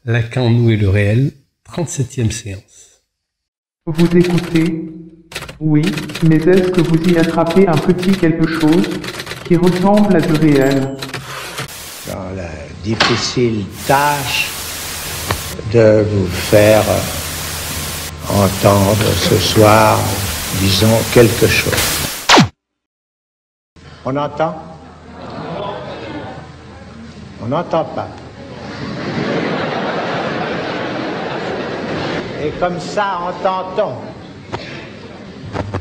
Lacan, nous et le réel, 37e séance. Vous écoutez? Oui, mais est-ce que vous y attrapez un petit quelque chose qui ressemble à du réel? Dans la difficile tâche de vous faire entendre ce soir, disons, quelque chose. On entend? On n'entend pas. Et comme ça, entend-on.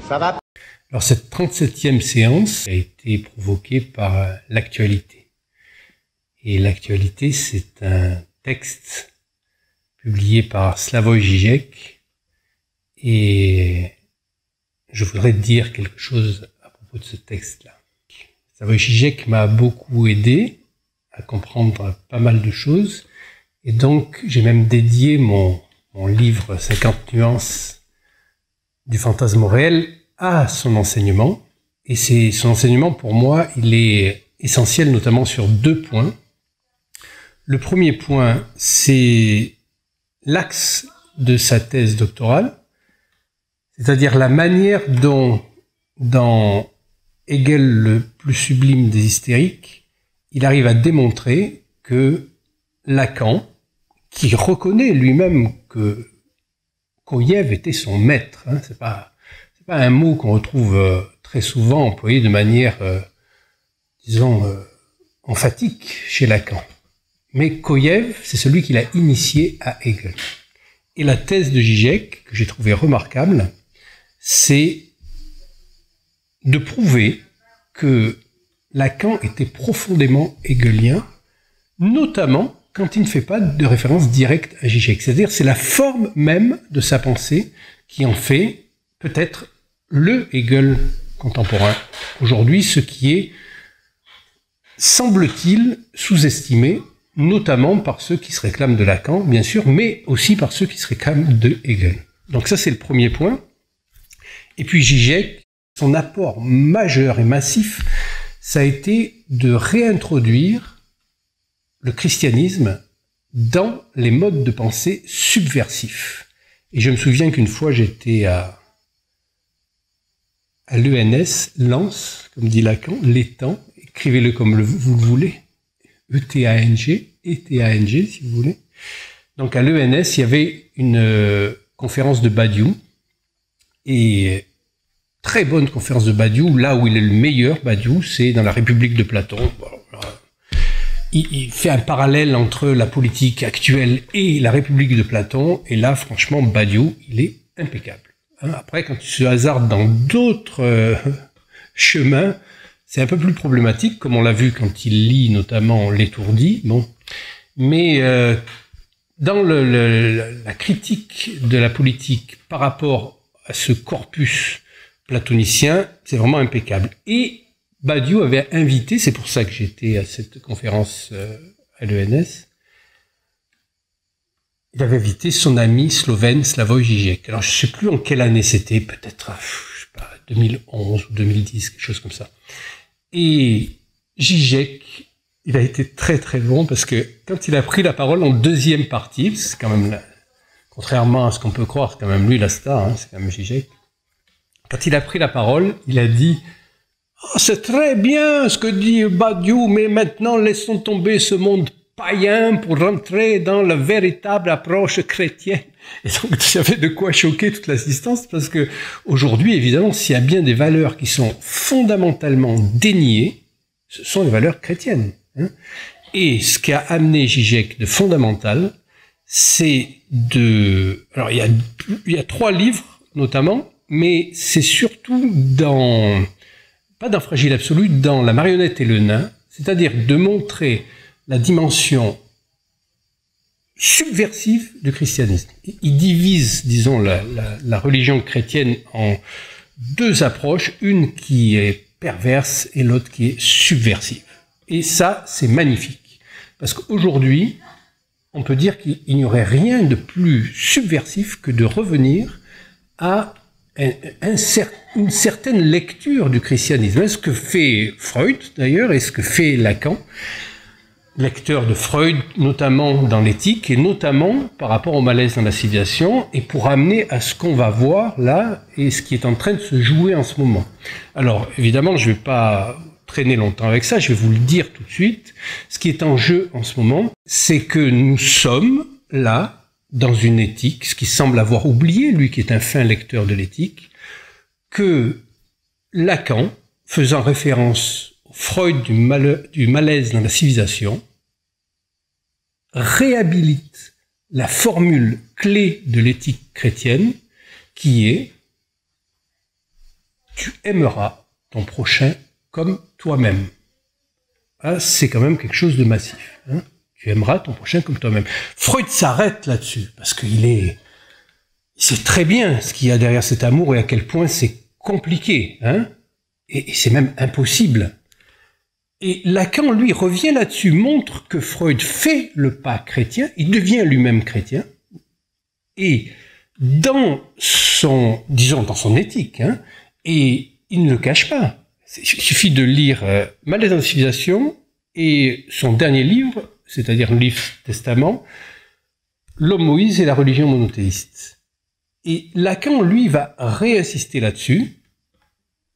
Ça va? Alors cette 37e séance a été provoquée par l'actualité. Et l'actualité, c'est un texte publié par Slavoj Žižek. Et je voudrais dire quelque chose à propos de ce texte-là. Slavoj Žižek m'a beaucoup aidé à comprendre pas mal de choses. Et donc, j'ai même dédié mon livre 50 nuances du fantasme au réel à son enseignement. Et son enseignement, pour moi, il est essentiel notamment sur 2 points. Le premier point, c'est l'axe de sa thèse doctorale, c'est-à-dire la manière dont, dans Hegel, le plus sublime des hystériques, il arrive à démontrer que Lacan, qui reconnaît lui-même que Koyev était son maître, hein, c'est pas un mot qu'on retrouve très souvent employé de manière, disons, emphatique chez Lacan. Mais Koyev, c'est celui qui l'a initié à Hegel. Et la thèse de Žižek, que j'ai trouvée remarquable, c'est de prouver que Lacan était profondément hegelien, notamment quand il ne fait pas de référence directe à Žižek. C'est-à-dire, c'est la forme même de sa pensée qui en fait peut-être le Hegel contemporain aujourd'hui, ce qui est, semble-t-il, sous-estimé, notamment par ceux qui se réclament de Lacan, bien sûr, mais aussi par ceux qui se réclament de Hegel. Donc ça, c'est le premier point. Et puis Žižek, son apport majeur et massif, ça a été de réintroduire le christianisme dans les modes de pensée subversifs. Et je me souviens qu'une fois, j'étais à l'ENS, Lens, comme dit Lacan, l'étang, écrivez-le comme vous le voulez, E-T-A-N-G, E-T-A-N-G, si vous voulez. Donc à l'ENS, il y avait une conférence de Badiou, et très bonne conférence de Badiou, là où il est le meilleur, Badiou, c'est dans la République de Platon. Il fait un parallèle entre la politique actuelle et la République de Platon, et là, franchement, Badiou, il est impeccable. Après, quand tu se hasardes dans d'autres chemins, c'est un peu plus problématique, comme on l'a vu quand il lit notamment L'Étourdi. Bon. Mais dans la critique de la politique par rapport à ce corpus platonicien, c'est vraiment impeccable. Et Badiou avait invité, c'est pour ça que j'étais à cette conférence à l'ENS, il avait invité son ami slovène Slavoj Žižek. Alors je ne sais plus en quelle année c'était, peut-être, je sais pas, 2011 ou 2010, quelque chose comme ça. Et Žižek, il a été très très bon parce que quand il a pris la parole en deuxième partie, c'est quand même, contrairement à ce qu'on peut croire, c'est quand même lui la star, hein, c'est quand même Žižek. Quand il a pris la parole, il a dit « Oh, c'est très bien ce que dit Badiou, mais maintenant laissons tomber ce monde païen pour rentrer dans la véritable approche chrétienne. » Et donc, ça fait de quoi choquer toute l'assistance, parce que aujourd'hui, évidemment, s'il y a bien des valeurs qui sont fondamentalement déniées, ce sont les valeurs chrétiennes. Hein. Et ce qui a amené Žižek de fondamental, c'est de... Alors, il y a 3 livres, notamment, mais c'est surtout dans... pas dans Fragile Absolu, dans La marionnette et le nain, c'est-à-dire de montrer la dimension subversive du christianisme. Il divise, disons, la religion chrétienne en 2 approches, une qui est perverse et l'autre qui est subversive. Et ça, c'est magnifique. Parce qu'aujourd'hui, on peut dire qu'il n'y aurait rien de plus subversif que de revenir à une certaine lecture du christianisme. Ce que fait Freud, d'ailleurs, et ce que fait Lacan, lecteur de Freud, notamment dans l'éthique et notamment par rapport au malaise dans la civilisation et pour amener à ce qu'on va voir là et ce qui est en train de se jouer en ce moment. Alors évidemment, je ne vais pas traîner longtemps avec ça, je vais vous le dire tout de suite. Ce qui est en jeu en ce moment, c'est que nous sommes là dans une éthique, ce qui semble avoir oublié, lui qui est un fin lecteur de l'éthique, que Lacan, faisant référence au Freud du malaise dans la civilisation, réhabilite la formule clé de l'éthique chrétienne qui est « tu aimeras ton prochain comme toi-même ». Ah, c'est quand même quelque chose de massif. Hein, tu aimeras ton prochain comme toi-même. Freud s'arrête là-dessus parce il sait très bien ce qu'il y a derrière cet amour et à quel point c'est compliqué, hein, et c'est même impossible. Et Lacan, lui, revient là-dessus, montre que Freud fait le pas chrétien, il devient lui-même chrétien, et dans son éthique, hein, et il ne le cache pas. Il suffit de lire Malaise dans la civilisation et son dernier livre, c'est-à-dire le livre Testament, L'homme Moïse et la religion monothéiste. Et Lacan, lui, va réinsister là-dessus,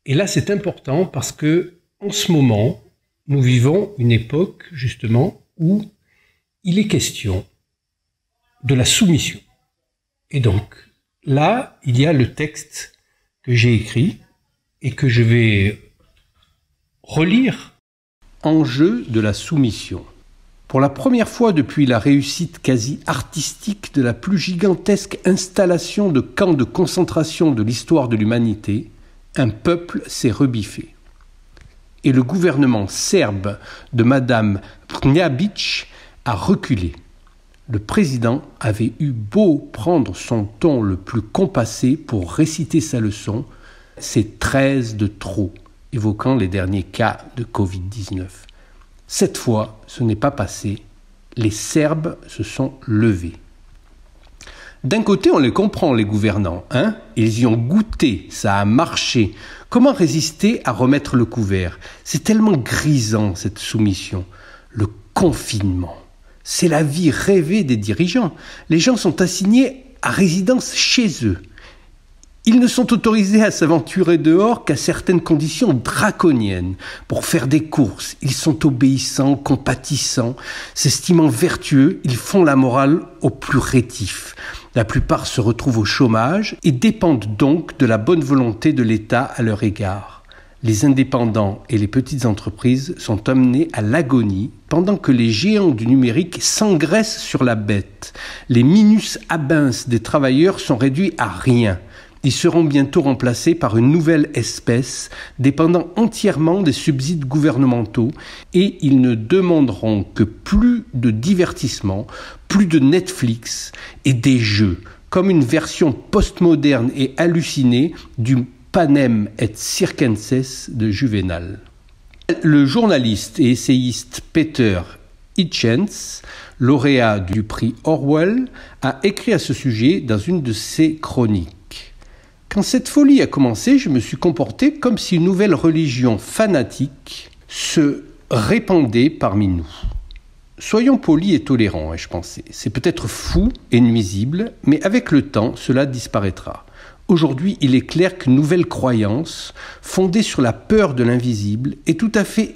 et là c'est important parce que en ce moment, nous vivons une époque, justement, où il est question de la soumission. Et donc, là, il y a le texte que j'ai écrit et que je vais relire. Enjeu de la soumission. Pour la première fois depuis la réussite quasi artistique de la plus gigantesque installation de camps de concentration de l'histoire de l'humanité, un peuple s'est rebiffé. Et le gouvernement serbe de Madame Brnabić a reculé. Le président avait eu beau prendre son ton le plus compassé pour réciter sa leçon, c'est 13 de trop, évoquant les derniers cas de Covid-19. Cette fois, ce n'est pas passé. Les Serbes se sont levés. D'un côté, on les comprend, les gouvernants, hein ? Ils y ont goûté, ça a marché. Comment résister à remettre le couvert ? C'est tellement grisant, cette soumission. Le confinement. C'est la vie rêvée des dirigeants. Les gens sont assignés à résidence chez eux. Ils ne sont autorisés à s'aventurer dehors qu'à certaines conditions draconiennes. Pour faire des courses, ils sont obéissants, compatissants, s'estimant vertueux, ils font la morale aux plus rétifs. La plupart se retrouvent au chômage et dépendent donc de la bonne volonté de l'État à leur égard. Les indépendants et les petites entreprises sont amenés à l'agonie pendant que les géants du numérique s'engraissent sur la bête. Les minus abins des travailleurs sont réduits à rien. Ils seront bientôt remplacés par une nouvelle espèce, dépendant entièrement des subsides gouvernementaux, et ils ne demanderont que plus de divertissement, plus de Netflix et des jeux, comme une version postmoderne et hallucinée du Panem et Circenses de Juvénal. Le journaliste et essayiste Peter Hitchens, lauréat du prix Orwell, a écrit à ce sujet dans une de ses chroniques. Quand cette folie a commencé, je me suis comporté comme si une nouvelle religion fanatique se répandait parmi nous. Soyons polis et tolérants, ai-je pensé. C'est peut-être fou et nuisible, mais avec le temps, cela disparaîtra. Aujourd'hui, il est clair qu'une nouvelle croyance, fondée sur la peur de l'invisible, et tout à fait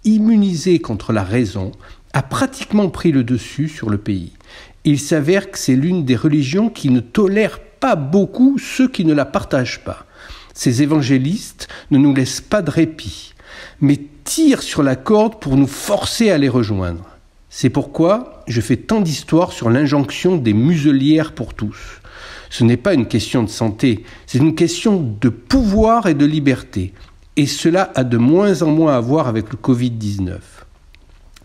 immunisée contre la raison, a pratiquement pris le dessus sur le pays. Il s'avère que c'est l'une des religions qui ne tolère pas beaucoup ceux qui ne la partagent pas. Ces évangélistes ne nous laissent pas de répit, mais tirent sur la corde pour nous forcer à les rejoindre. C'est pourquoi je fais tant d'histoires sur l'injonction des muselières pour tous. Ce n'est pas une question de santé, c'est une question de pouvoir et de liberté. Et cela a de moins en moins à voir avec le Covid-19.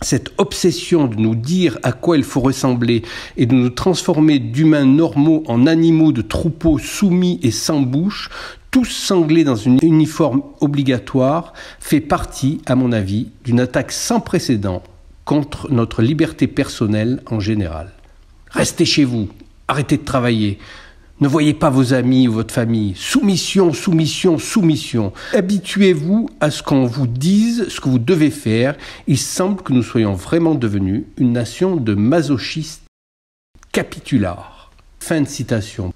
Cette obsession de nous dire à quoi il faut ressembler et de nous transformer d'humains normaux en animaux de troupeaux soumis et sans bouche, tous sanglés dans un uniforme obligatoire, fait partie, à mon avis, d'une attaque sans précédent contre notre liberté personnelle en général. Restez chez vous, arrêtez de travailler. Ne voyez pas vos amis ou votre famille. Soumission, soumission, soumission. Habituez-vous à ce qu'on vous dise ce que vous devez faire. Il semble que nous soyons vraiment devenus une nation de masochistes capitulards. Fin de citation.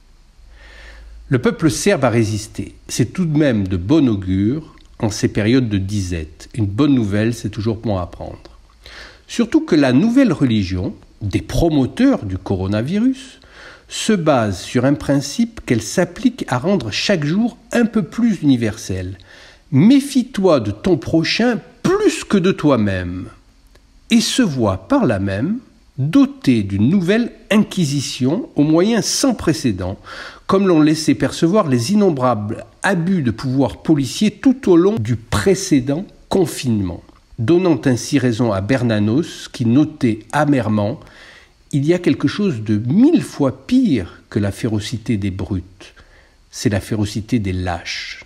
Le peuple serbe a résisté. C'est tout de même de bon augure en ces périodes de disette. Une bonne nouvelle, c'est toujours bon à prendre. Surtout que la nouvelle religion, des promoteurs du coronavirus, se base sur un principe qu'elle s'applique à rendre chaque jour un peu plus universel. Méfie-toi de ton prochain plus que de toi-même. Et se voit par là même doté d'une nouvelle inquisition aux moyens sans précédent, comme l'ont laissé percevoir les innombrables abus de pouvoir policier tout au long du précédent confinement, donnant ainsi raison à Bernanos qui notait amèrement « Il y a quelque chose de 1000 fois pire que la férocité des brutes, c'est la férocité des lâches ».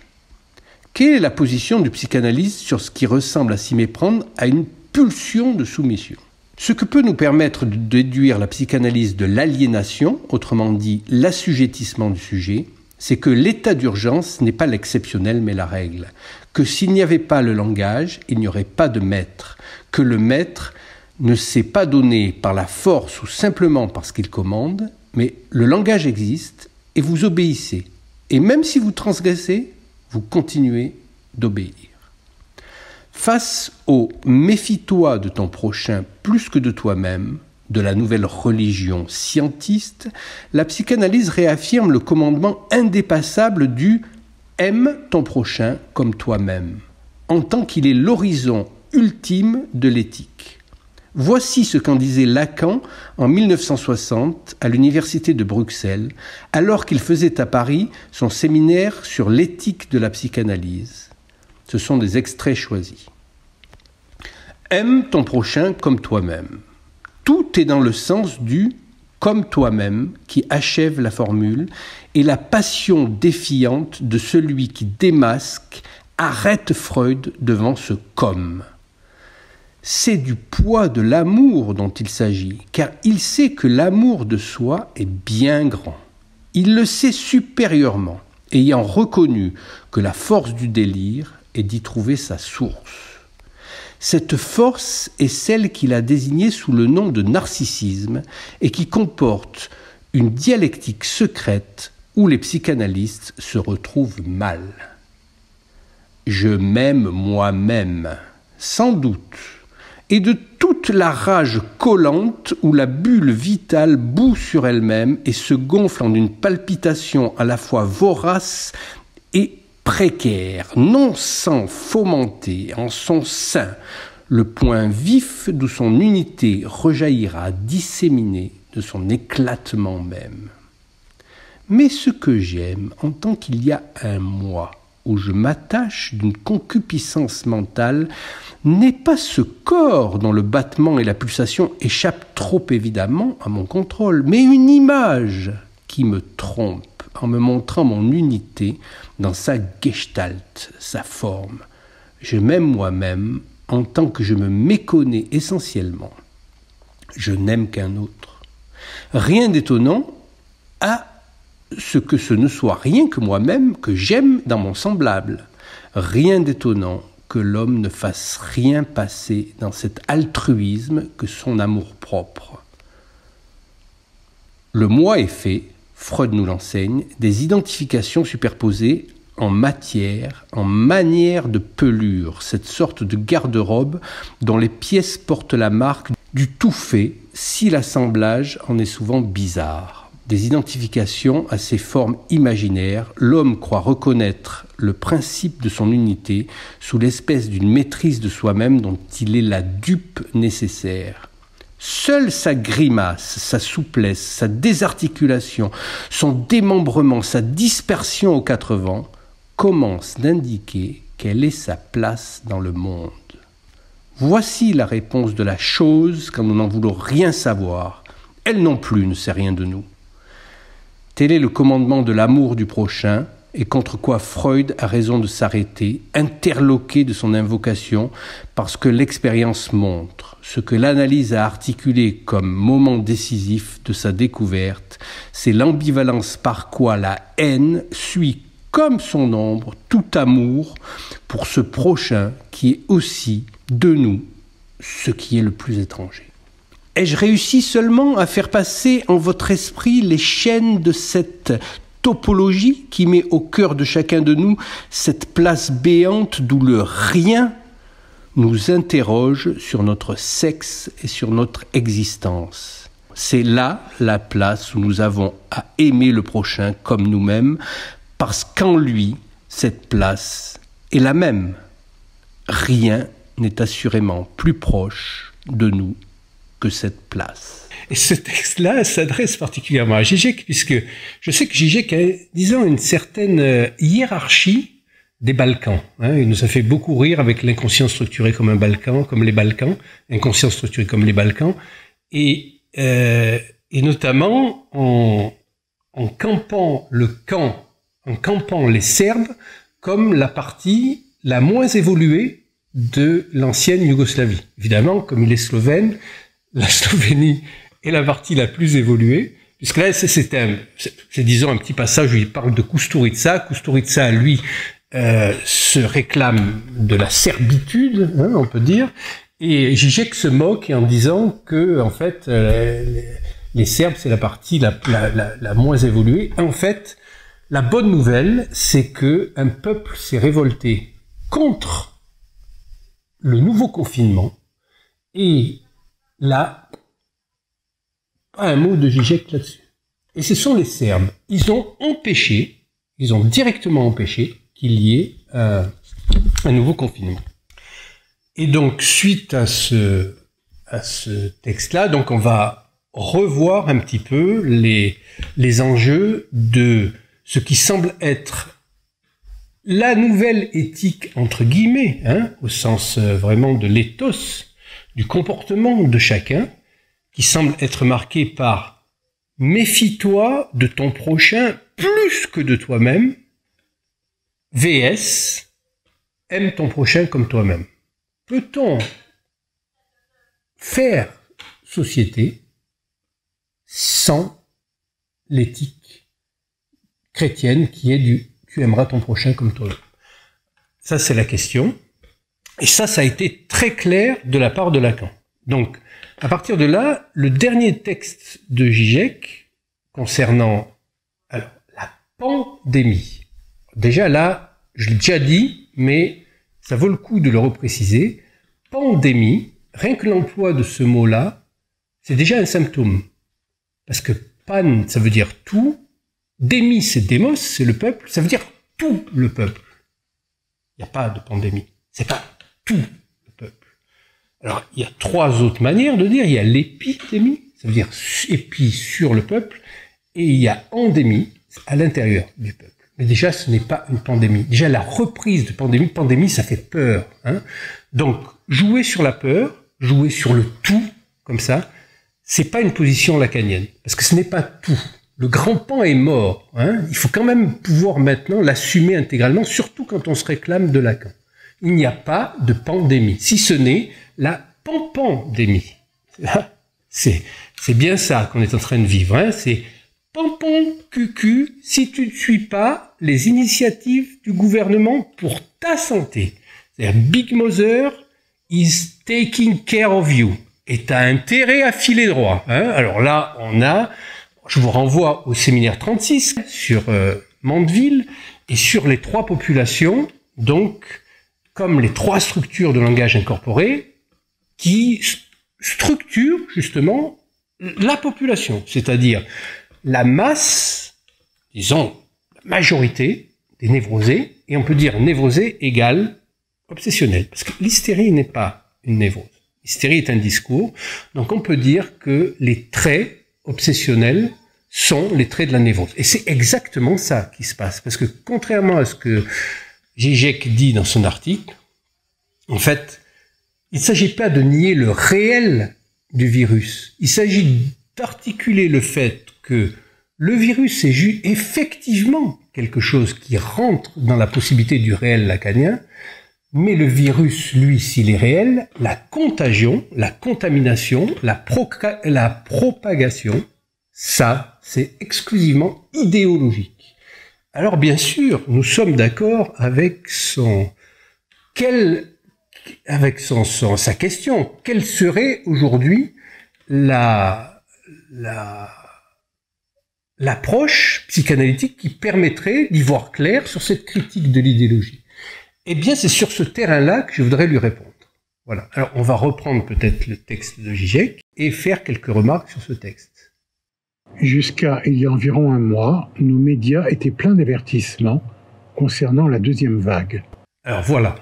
Quelle est la position du psychanalyste sur ce qui ressemble à s'y méprendre à une pulsion de soumission ? Ce que peut nous permettre de déduire la psychanalyse de l'aliénation, autrement dit l'assujettissement du sujet, c'est que l'état d'urgence n'est pas l'exceptionnel mais la règle, que s'il n'y avait pas le langage, il n'y aurait pas de maître, que le maître ne s'est pas donné par la force ou simplement parce qu'il commande, mais le langage existe et vous obéissez. Et même si vous transgressez, vous continuez d'obéir. Face au « méfie-toi de ton prochain plus que de toi-même » de la nouvelle religion scientiste, la psychanalyse réaffirme le commandement indépassable du « aime ton prochain comme toi-même » en tant qu'il est l'horizon ultime de l'éthique. Voici ce qu'en disait Lacan en 1960 à l'université de Bruxelles, alors qu'il faisait à Paris son séminaire sur l'éthique de la psychanalyse. Ce sont des extraits choisis. Aime ton prochain comme toi-même. Tout est dans le sens du « comme toi-même » qui achève la formule et la passion défiante de celui qui démasque arrête Freud devant ce « comme ». C'est du poids de l'amour dont il s'agit, car il sait que l'amour de soi est bien grand. Il le sait supérieurement, ayant reconnu que la force du délire est d'y trouver sa source. Cette force est celle qu'il a désignée sous le nom de narcissisme et qui comporte une dialectique secrète où les psychanalystes se retrouvent mal. Je m'aime moi-même, sans doute, et de toute la rage collante où la bulle vitale bout sur elle-même et se gonfle en une palpitation à la fois vorace et précaire, non sans fomenter en son sein le point vif d'où son unité rejaillira disséminée de son éclatement même. Mais ce que j'aime, en tant qu'il y a un moi, où je m'attache d'une concupiscence mentale, n'est pas ce corps dont le battement et la pulsation échappent trop évidemment à mon contrôle, mais une image qui me trompe en me montrant mon unité dans sa gestalt, sa forme. Je m'aime moi-même en tant que je me méconnais essentiellement. Je n'aime qu'un autre. Rien d'étonnant à ce que ce ne soit rien que moi-même que j'aime dans mon semblable. Rien d'étonnant que l'homme ne fasse rien passer dans cet altruisme que son amour-propre. Le moi est fait, Freud nous l'enseigne, des identifications superposées en matière, en manière de pelure, cette sorte de garde-robe dont les pièces portent la marque du tout fait, si l'assemblage en est souvent bizarre. Des identifications à ces formes imaginaires, l'homme croit reconnaître le principe de son unité sous l'espèce d'une maîtrise de soi-même dont il est la dupe nécessaire. Seule sa grimace, sa souplesse, sa désarticulation, son démembrement, sa dispersion aux quatre vents commencent d'indiquer quelle est sa place dans le monde. Voici la réponse de la chose quand nous n'en voulons rien savoir. Elle non plus ne sait rien de nous. Tel est le commandement de l'amour du prochain et contre quoi Freud a raison de s'arrêter, interloqué de son invocation, parce que l'expérience montre ce que l'analyse a articulé comme moment décisif de sa découverte, c'est l'ambivalence par quoi la haine suit comme son ombre tout amour pour ce prochain qui est aussi de nous ce qui est le plus étranger. Ai-je réussi seulement à faire passer en votre esprit les chaînes de cette topologie qui met au cœur de chacun de nous cette place béante d'où le rien nous interroge sur notre sexe et sur notre existence. C'est là la place où nous avons à aimer le prochain comme nous-mêmes, parce qu'en lui, cette place est la même. Rien n'est assurément plus proche de nous que cette place. Et ce texte-là s'adresse particulièrement à Žižek, puisque je sais que Žižek a, disons, une certaine hiérarchie des Balkans. Il nous a fait beaucoup rire avec l'inconscient structuré comme un Balkan, comme les Balkans, inconscient structuré comme les Balkans, et notamment en campant le camp, en campant les Serbes comme la partie la moins évoluée de l'ancienne Yougoslavie. Évidemment, comme il est slovène, la Slovénie est la partie la plus évoluée, puisque là, c'est disons un petit passage où il parle de Kusturica. Kusturica, lui, se réclame de la servitude, on peut dire, et Žižek se moque en disant que, en fait, les Serbes, c'est la partie la moins évoluée. En fait, la bonne nouvelle, c'est que un peuple s'est révolté contre le nouveau confinement, et là, pas un mot de Žižek là-dessus. Et ce sont les Serbes. Ils ont directement empêché qu'il y ait un nouveau confinement. Et donc, suite à ce texte-là, donc on va revoir un petit peu les enjeux de ce qui semble être la nouvelle éthique, entre guillemets, au sens vraiment de l'éthos, du comportement de chacun, qui semble être marqué par « méfie-toi de ton prochain plus que de toi-même » VS « aime ton prochain comme toi-même ». Peut-on faire société sans l'éthique chrétienne qui est du « tu aimeras ton prochain comme toi-même ». Ça, c'est la question. Et ça a été très clair de la part de Lacan. Donc, à partir de là, le dernier texte de Žižek concernant la pandémie. Déjà là, je l'ai déjà dit, mais ça vaut le coup de le repréciser. Pandémie, rien que l'emploi de ce mot-là, c'est déjà un symptôme. Parce que pan, ça veut dire tout. Démi, c'est démos, c'est le peuple. Ça veut dire tout le peuple. Il n'y a pas de pandémie. C'est pas tout le peuple. Alors, il y a trois autres manières de dire. Il y a l'épidémie, ça veut dire épi sur le peuple, et il y a endémie à l'intérieur du peuple. Mais déjà, ce n'est pas une pandémie. Déjà, la reprise de pandémie, ça fait peur. Donc, jouer sur la peur, jouer sur le tout, comme ça, c'est pas une position lacanienne, parce que ce n'est pas tout. Le grand pan est mort. Il faut quand même pouvoir maintenant l'assumer intégralement, surtout quand on se réclame de Lacan. Il n'y a pas de pandémie, si ce n'est la pampandémie. C'est bien ça qu'on est en train de vivre. C'est pampon cucu si tu ne suis pas les initiatives du gouvernement pour ta santé. C'est-à-dire Big Mother is taking care of you. Et tu as intérêt à filer droit. Alors là, je vous renvoie au séminaire 36 sur Mandeville et sur les trois populations, donc comme les trois structures de langage incorporé qui structurent justement la population, c'est-à-dire la masse, disons la majorité des névrosés, et on peut dire névrosé égale obsessionnel, parce que l'hystérie n'est pas une névrose. L'hystérie est un discours, donc on peut dire que les traits obsessionnels sont les traits de la névrose. Et c'est exactement ça qui se passe, parce que contrairement à ce que Žižek dit dans son article, en fait, il ne s'agit pas de nier le réel du virus, il s'agit d'articuler le fait que Le virus est effectivement quelque chose qui rentre dans la possibilité du réel lacanien, mais le virus, lui, s'il est réel, la contagion, la contamination, la propagation, ça, c'est exclusivement idéologique. Alors bien sûr, nous sommes d'accord avec sa question. Quelle serait aujourd'hui l'approche psychanalytique qui permettrait d'y voir clair sur cette critique de l'idéologie? Eh bien, c'est sur ce terrain-là que je voudrais lui répondre. Voilà. Alors, on va reprendre peut-être le texte de Žižek et faire quelques remarques sur ce texte. Jusqu'à il y a environ un mois, nos médias étaient pleins d'avertissements concernant la deuxième vague. Alors voilà.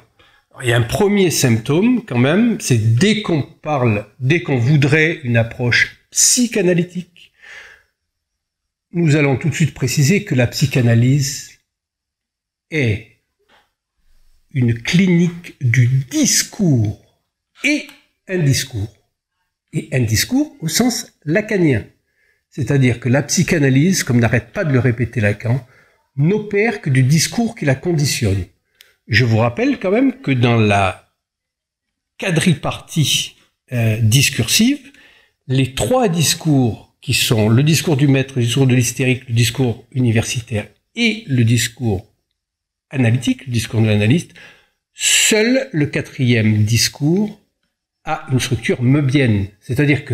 Alors, il y a un premier symptôme quand même, c'est dès qu'on voudrait une approche psychanalytique, nous allons tout de suite préciser que la psychanalyse est une clinique du discours et un discours au sens lacanien. C'est-à-dire que la psychanalyse, comme n'arrête pas de le répéter Lacan, n'opère que du discours qui la conditionne. Je vous rappelle quand même que dans la quadripartie discursive, les trois discours qui sont le discours du maître, le discours de l'hystérique, le discours universitaire et le discours analytique, le discours de l'analyste, seul le quatrième discours a une structure möbienne. C'est-à-dire que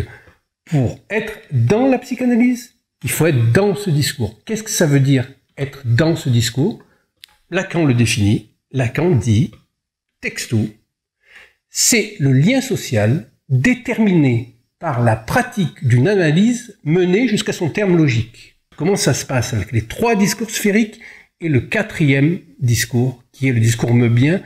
pour être dans la psychanalyse, il faut être dans ce discours. Qu'est-ce que ça veut dire être dans ce discours? Lacan le définit. Lacan dit, texto, c'est le lien social déterminé par la pratique d'une analyse menée jusqu'à son terme logique. Comment ça se passe avec les trois discours sphériques et le quatrième discours, qui est le discours meubien,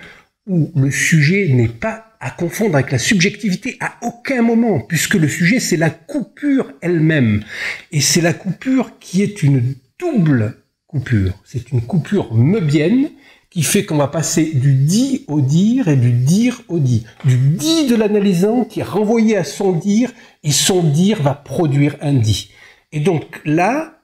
où le sujet n'est pas à confondre avec la subjectivité à aucun moment, puisque le sujet, c'est la coupure elle-même. Et c'est la coupure qui est une double coupure. C'est une coupure meubienne qui fait qu'on va passer du dit au dire et du dire au dit. Du dit de l'analysant qui est renvoyé à son dire, et son dire va produire un dit. Et donc là,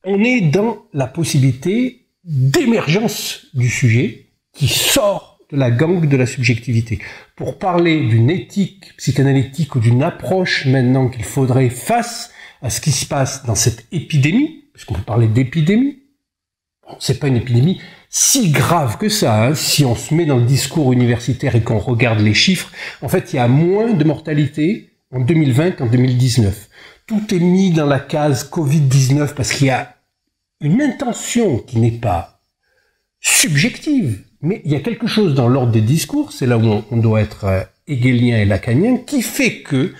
on est dans la possibilité d'émergence du sujet qui sort de la gangue de la subjectivité. Pour parler d'une éthique psychanalytique ou d'une approche maintenant qu'il faudrait face à ce qui se passe dans cette épidémie, puisqu'on peut parler d'épidémie, bon, c'est pas une épidémie si grave que ça, hein. Si on se met dans le discours universitaire et qu'on regarde les chiffres, en fait, il y a moins de mortalité en 2020 qu'en 2019. Tout est mis dans la case Covid-19 parce qu'il y a une intention qui n'est pas subjective, mais il y a quelque chose dans l'ordre des discours, c'est là où on doit être hegelien et lacanien, qui fait que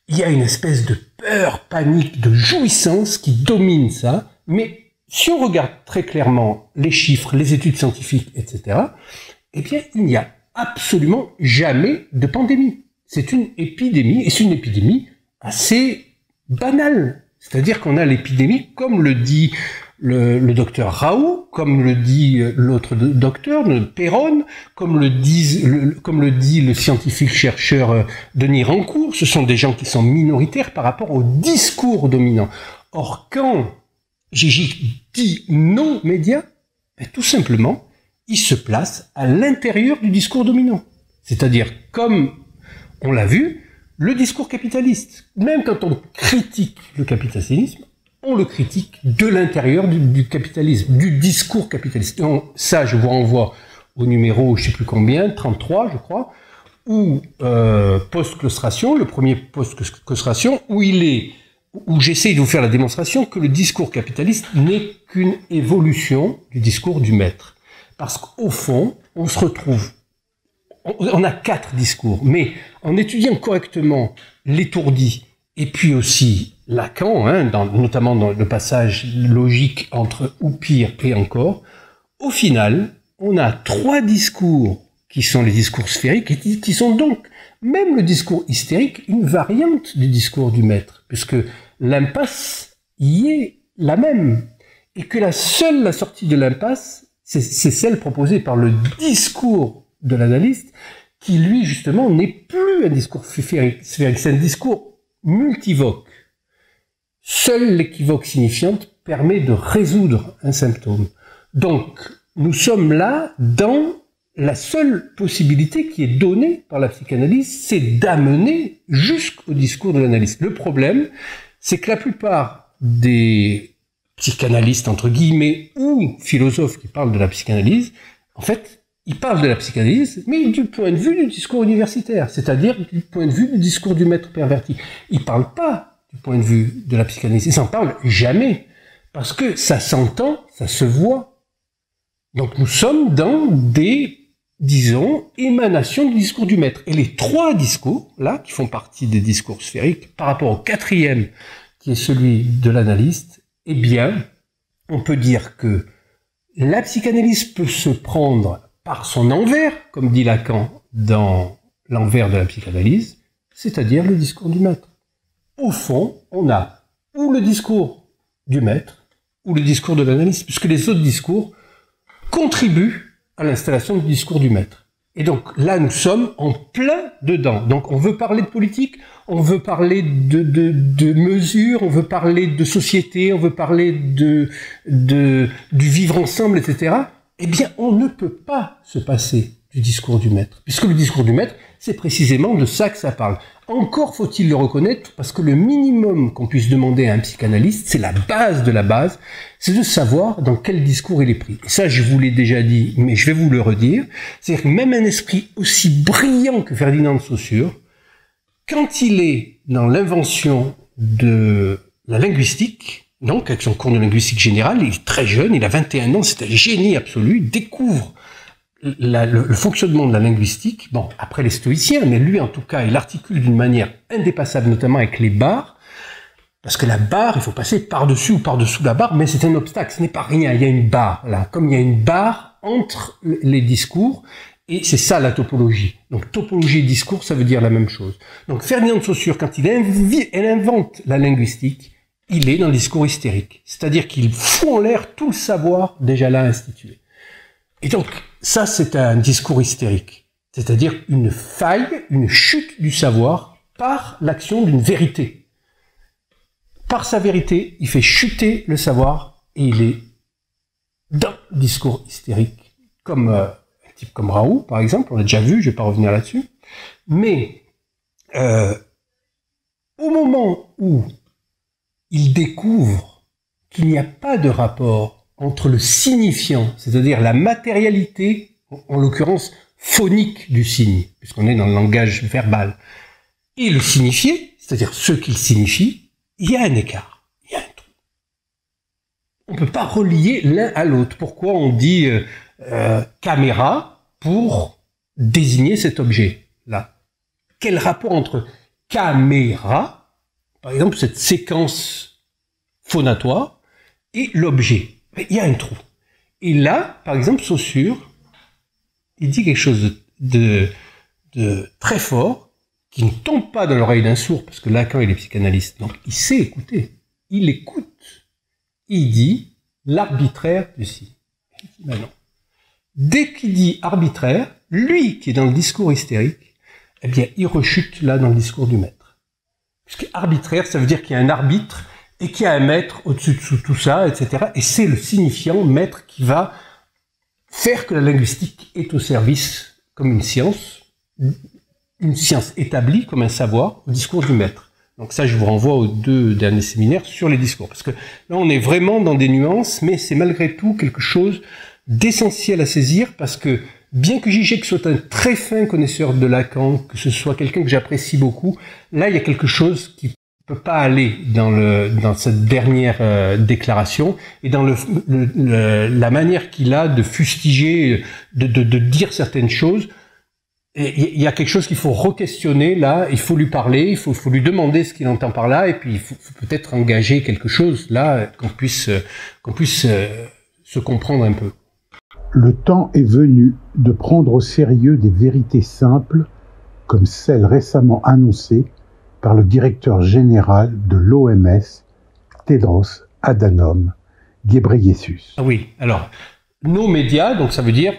il y a une espèce de peur, panique, de jouissance qui domine ça. Mais si on regarde très clairement les chiffres, les études scientifiques, etc., eh bien, il n'y a absolument jamais de pandémie. C'est une épidémie, et c'est une épidémie assez banale. C'est-à-dire qu'on a l'épidémie, comme le dit le docteur Raoult, comme le dit l'autre docteur, Perron, comme le dit le scientifique chercheur Denis Rancourt, ce sont des gens qui sont minoritaires par rapport au discours dominant. Or, quand Žižek dit non média, ben, tout simplement, il se place à l'intérieur du discours dominant. C'est-à-dire, comme on l'a vu, le discours capitaliste, même quand on critique le capitalisme, on le critique de l'intérieur du capitalisme, du discours capitaliste. Et ça, je vous renvoie au numéro, je ne sais plus combien, 33, je crois, où post-claustration, le premier post-claustration, où j'essaye de vous faire la démonstration que le discours capitaliste n'est qu'une évolution du discours du maître. Parce qu'au fond, on se retrouve, on a 4 discours, mais en étudiant correctement l'étourdi, et puis aussi Lacan, notamment dans le passage logique entre ou pire et encore, au final, on a 3 discours qui sont les discours sphériques et qui sont donc, même le discours hystérique, une variante du discours du maître, puisque l'impasse y est la même, et que la sortie de l'impasse, c'est celle proposée par le discours de l'analyste, qui lui, justement, n'est plus un discours sphérique, c'est un discours multivoque. Seule l'équivoque signifiante permet de résoudre un symptôme. Donc, nous sommes là dans la seule possibilité qui est donnée par la psychanalyse, c'est d'amener jusqu'au discours de l'analyste. Le problème, c'est que la plupart des psychanalystes, entre guillemets, ou philosophes qui parlent de la psychanalyse, en fait, ils parlent de la psychanalyse, mais du point de vue du discours universitaire, c'est-à-dire du point de vue du discours du maître perverti. Ils ne parlent pas du point de vue de la psychanalyse, ils n'en parlent jamais, parce que ça s'entend, ça se voit. Donc nous sommes dans des, disons, émanations du discours du maître. Et les trois discours, là, qui font partie des discours sphériques, par rapport au quatrième, qui est celui de l'analyste, eh bien, on peut dire que la psychanalyse peut se prendre par son envers, comme dit Lacan dans l'envers de la psychanalyse, c'est-à-dire le discours du maître. Au fond, on a ou le discours du maître, ou le discours de l'analyste, puisque les autres discours contribuent à l'installation du discours du maître. Et donc là, nous sommes en plein dedans. Donc on veut parler de politique, on veut parler de mesures, on veut parler de société, on veut parler du vivre ensemble, etc. Eh bien, on ne peut pas se passer du discours du maître, puisque le discours du maître, c'est précisément de ça que ça parle. Encore faut-il le reconnaître, parce que le minimum qu'on puisse demander à un psychanalyste, c'est la base de la base, c'est de savoir dans quel discours il est pris. Et ça, je vous l'ai déjà dit, mais je vais vous le redire, c'est-à-dire que même un esprit aussi brillant que Ferdinand de Saussure, quand il est dans l'invention de la linguistique, donc avec son cours de linguistique générale, il est très jeune, il a 21 ans, c'est un génie absolu, il découvre le fonctionnement de la linguistique, bon, après les stoïciens, mais lui en tout cas, il articule d'une manière indépassable, notamment avec les barres, parce que la barre, il faut passer par-dessus ou par-dessous la barre, mais c'est un obstacle, ce n'est pas rien, il y a une barre, là, comme il y a une barre entre les discours, et c'est ça la topologie. Donc topologie et discours, ça veut dire la même chose. Donc Ferdinand de Saussure, quand il invente la linguistique, il est dans le discours hystérique, c'est-à-dire qu'il fout en l'air tout le savoir déjà là institué. Et donc, ça, c'est un discours hystérique, c'est-à-dire une faille, une chute du savoir par l'action d'une vérité. Par sa vérité, il fait chuter le savoir et il est dans le discours hystérique, comme un type comme Raoult, par exemple, on l'a déjà vu, je ne vais pas revenir là-dessus, mais au moment où il découvre qu'il n'y a pas de rapport entre le signifiant, c'est-à-dire la matérialité, en l'occurrence phonique du signe, puisqu'on est dans le langage verbal, et le signifié, c'est-à-dire ce qu'il signifie, il y a un écart, il y a un trou. On ne peut pas relier l'un à l'autre. Pourquoi on dit caméra pour désigner cet objet-là? Quel rapport entre caméra, par exemple cette séquence phonatoire, et l'objet? Il y a un trou. Et là, par exemple, Saussure, il dit quelque chose de très fort, qui ne tombe pas dans l'oreille d'un sourd, parce que Lacan, il est psychanalyste, donc il sait écouter. Il écoute. Il dit l'arbitraire du signe. Ben non. Dès qu'il dit arbitraire, lui qui est dans le discours hystérique, eh bien, il rechute là dans le discours du maître. Puisque arbitraire, ça veut dire qu'il y a un arbitre et qu'il y a un maître au-dessus de tout ça, etc. Et c'est le signifiant maître qui va faire que la linguistique est au service, comme une science établie comme un savoir, au discours du maître. Donc ça, je vous renvoie aux 2 derniers séminaires sur les discours. Parce que là, on est vraiment dans des nuances, mais c'est malgré tout quelque chose d'essentiel à saisir, parce que bien que Žižek soit un très fin connaisseur de Lacan, que ce soit quelqu'un que j'apprécie beaucoup, là, il y a quelque chose qui peut pas aller dans cette dernière déclaration, et dans la manière qu'il a de fustiger, de dire certaines choses. Et il y a quelque chose qu'il faut re-questionner là, il faut lui parler, il faut lui demander ce qu'il entend par là, et puis il faut peut-être engager quelque chose là, qu'on puisse se comprendre un peu. Le temps est venu de prendre au sérieux des vérités simples, comme celles récemment annoncées par le directeur général de l'OMS, Tedros Adhanom Ghebreyesus. Ah oui, alors, nos médias, donc ça veut dire,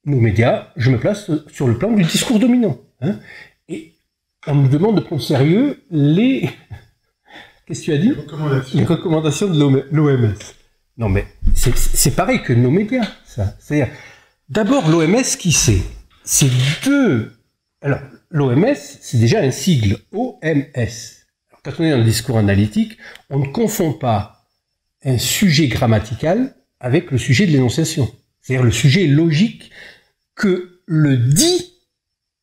nos médias, je me place sur le plan du discours dominant. Hein, et on nous demande de prendre au sérieux Qu'est-ce que tu as dit? Les recommandations de l'OMS. Non, mais c'est pareil que nos médias, ça. C'est-à-dire, d'abord, l'OMS, qui c'est? C'est deux... Alors, l'OMS, c'est déjà un sigle, OMS. Alors, quand on est dans le discours analytique, on ne confond pas un sujet grammatical avec le sujet de l'énonciation. C'est-à-dire le sujet logique que le dit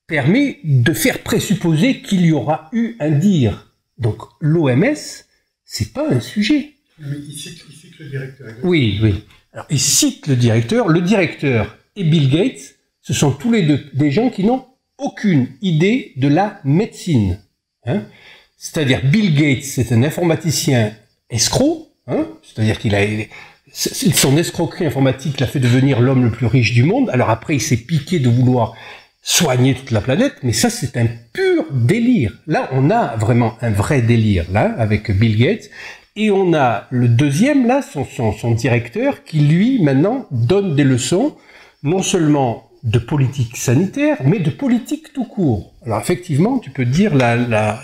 permet de faire présupposer qu'il y aura eu un dire. Donc l'OMS, c'est pas un sujet. Mais il cite le directeur. Oui, oui. Alors il cite le directeur. Le directeur et Bill Gates, ce sont tous les deux des gens qui n'ont aucune idée de la médecine. Hein? C'est-à-dire Bill Gates, c'est un informaticien escroc. Hein? C'est-à-dire qu'il a... Son escroquerie informatique l'a fait devenir l'homme le plus riche du monde. Alors après, il s'est piqué de vouloir soigner toute la planète, mais ça, c'est un pur délire. Là, on a vraiment un vrai délire, là, avec Bill Gates. Et on a le deuxième, là, son directeur, qui, lui, maintenant, donne des leçons, non seulement de politique sanitaire, mais de politique tout court. Alors, effectivement, tu peux dire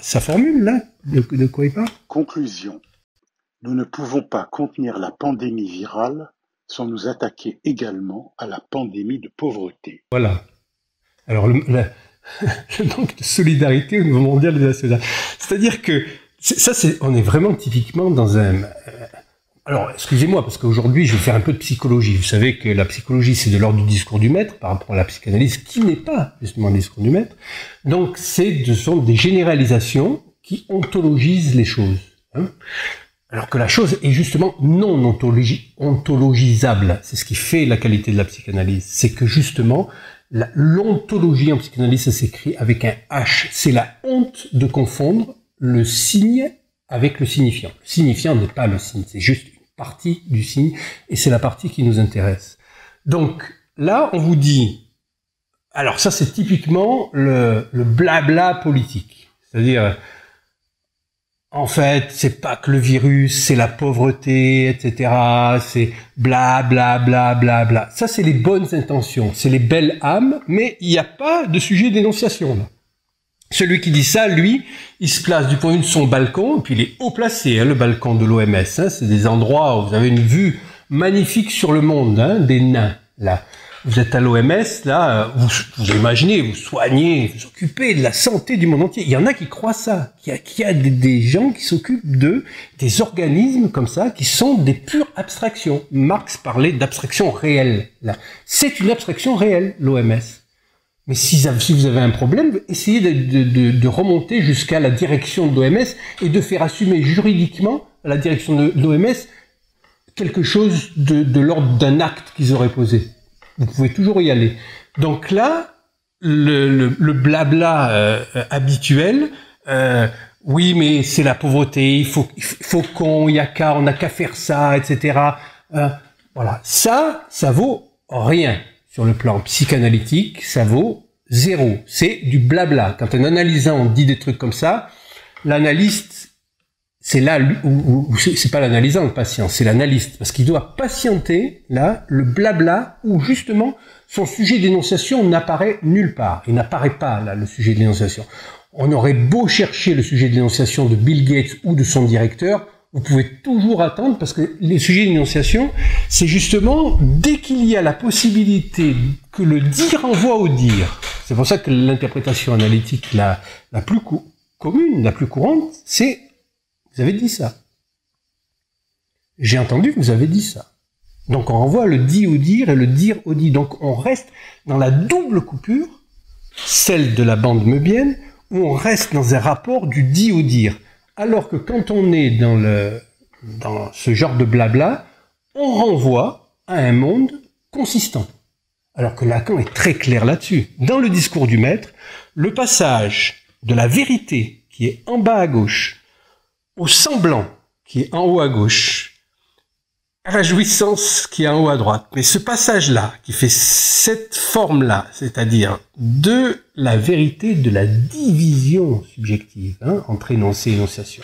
sa formule, là, de quoi il parle? Conclusion. Nous ne pouvons pas contenir la pandémie virale sans nous attaquer également à la pandémie de pauvreté. Voilà. Alors, le manque de solidarité au niveau mondial des nations. C'est-à-dire que, on est vraiment typiquement dans un... Alors, excusez-moi, parce qu'aujourd'hui, je vais faire un peu de psychologie. Vous savez que la psychologie, c'est de l'ordre du discours du maître, par rapport à la psychanalyse, qui n'est pas, justement, le discours du maître. Donc, ce sont des généralisations qui ontologisent les choses. Hein. Alors que la chose est justement non ontologisable. C'est ce qui fait la qualité de la psychanalyse. C'est que justement, l'ontologie en psychanalyse, ça s'écrit avec un H. C'est la honte de confondre le signe avec le signifiant. Le signifiant n'est pas le signe, c'est juste une partie du signe, et c'est la partie qui nous intéresse. Donc là, on vous dit... Alors ça, c'est typiquement le blabla politique. C'est-à-dire... En fait, c'est pas que le virus, c'est la pauvreté, etc. C'est bla bla bla bla bla. Ça, c'est les bonnes intentions, c'est les belles âmes, mais il n'y a pas de sujet d'énonciation là. Celui qui dit ça, lui, il se place du point de vue de son balcon, et puis il est haut placé, hein, le balcon de l'OMS. Hein, c'est des endroits où vous avez une vue magnifique sur le monde, hein, des nains là. Vous êtes à l'OMS, là, vous imaginez, vous soignez, vous occupez de la santé du monde entier. Il y en a qui croient ça, qu'il y a des gens qui s'occupent des organismes comme ça, qui sont des pures abstractions. Marx parlait d'abstraction réelle, là. C'est une abstraction réelle, l'OMS. Mais si vous avez un problème, essayez de remonter jusqu'à la direction de l'OMS et de faire assumer juridiquement à la direction de l'OMS quelque chose de l'ordre d'un acte qu'ils auraient posé. Vous pouvez toujours y aller. Donc là, le blabla habituel, oui, mais c'est la pauvreté, il faut on n'a qu'à faire ça, etc. Voilà, ça vaut rien sur le plan psychanalytique, ça vaut zéro. C'est du blabla. Quand un analysant dit des trucs comme ça, l'analyste, c'est là où c'est pas l'analysant le patient, c'est l'analyste, parce qu'il doit patienter là le blabla où justement son sujet d'énonciation n'apparaît nulle part. Il n'apparaît pas là le sujet de l'énonciation. On aurait beau chercher le sujet d'énonciation de Bill Gates ou de son directeur, vous pouvez toujours attendre, parce que les sujets d'énonciation, c'est justement dès qu'il y a la possibilité que le dire renvoie au dire. C'est pour ça que l'interprétation analytique la plus commune, la plus courante, c'est vous avez dit ça. J'ai entendu que vous avez dit ça. Donc on renvoie le dit au dire et le dire au dit. Donc on reste dans la double coupure, celle de la bande meubienne, où on reste dans un rapport du dit au dire. Alors que quand on est dans ce genre de blabla, on renvoie à un monde consistant. Alors que Lacan est très clair là-dessus. Dans le discours du maître, le passage de la vérité qui est en bas à gauche au semblant qui est en haut à gauche, à la jouissance qui est en haut à droite. Mais ce passage-là, qui fait cette forme-là, c'est-à-dire de la vérité de la division subjective, hein, entre énoncé et énonciation,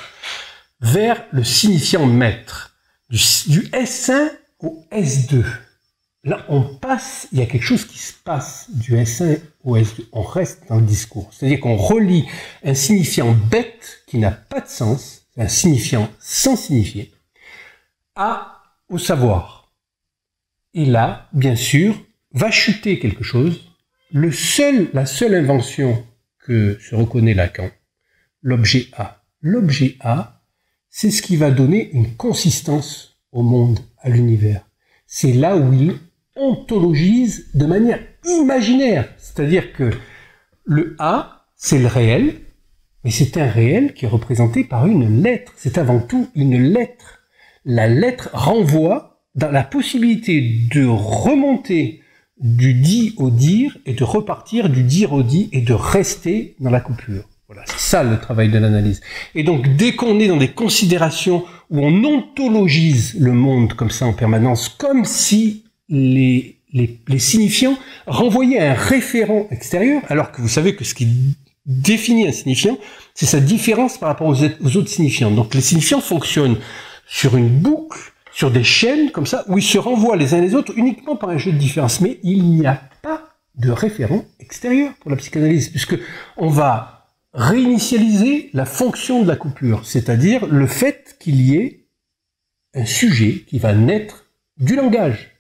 vers le signifiant maître, du S1 au S2. Là, on passe, il y a quelque chose qui se passe du S1 au S2. On reste dans le discours. C'est-à-dire qu'on relie un signifiant bête qui n'a pas de sens, un signifiant sans signifier, au savoir. Et là, bien sûr, va chuter quelque chose. La seule invention que se reconnaît Lacan, l'objet A. L'objet A, c'est ce qui va donner une consistance au monde, à l'univers. C'est là où il ontologise de manière imaginaire. C'est-à-dire que le A, c'est le réel, mais c'est un réel qui est représenté par une lettre. C'est avant tout une lettre. La lettre renvoie dans la possibilité de remonter du dit au dire et de repartir du dire au dit et de rester dans la coupure. Voilà, c'est ça le travail de l'analyse. Et donc, dès qu'on est dans des considérations où on ontologise le monde comme ça en permanence, comme si les signifiants renvoyaient à un référent extérieur, alors que vous savez que ce qui définit un signifiant, c'est sa différence par rapport aux autres signifiants. Donc, les signifiants fonctionnent sur une boucle, sur des chaînes comme ça, où ils se renvoient les uns les autres uniquement par un jeu de différence. Mais il n'y a pas de référent extérieur pour la psychanalyse, puisque on va réinitialiser la fonction de la coupure, c'est-à-dire le fait qu'il y ait un sujet qui va naître du langage,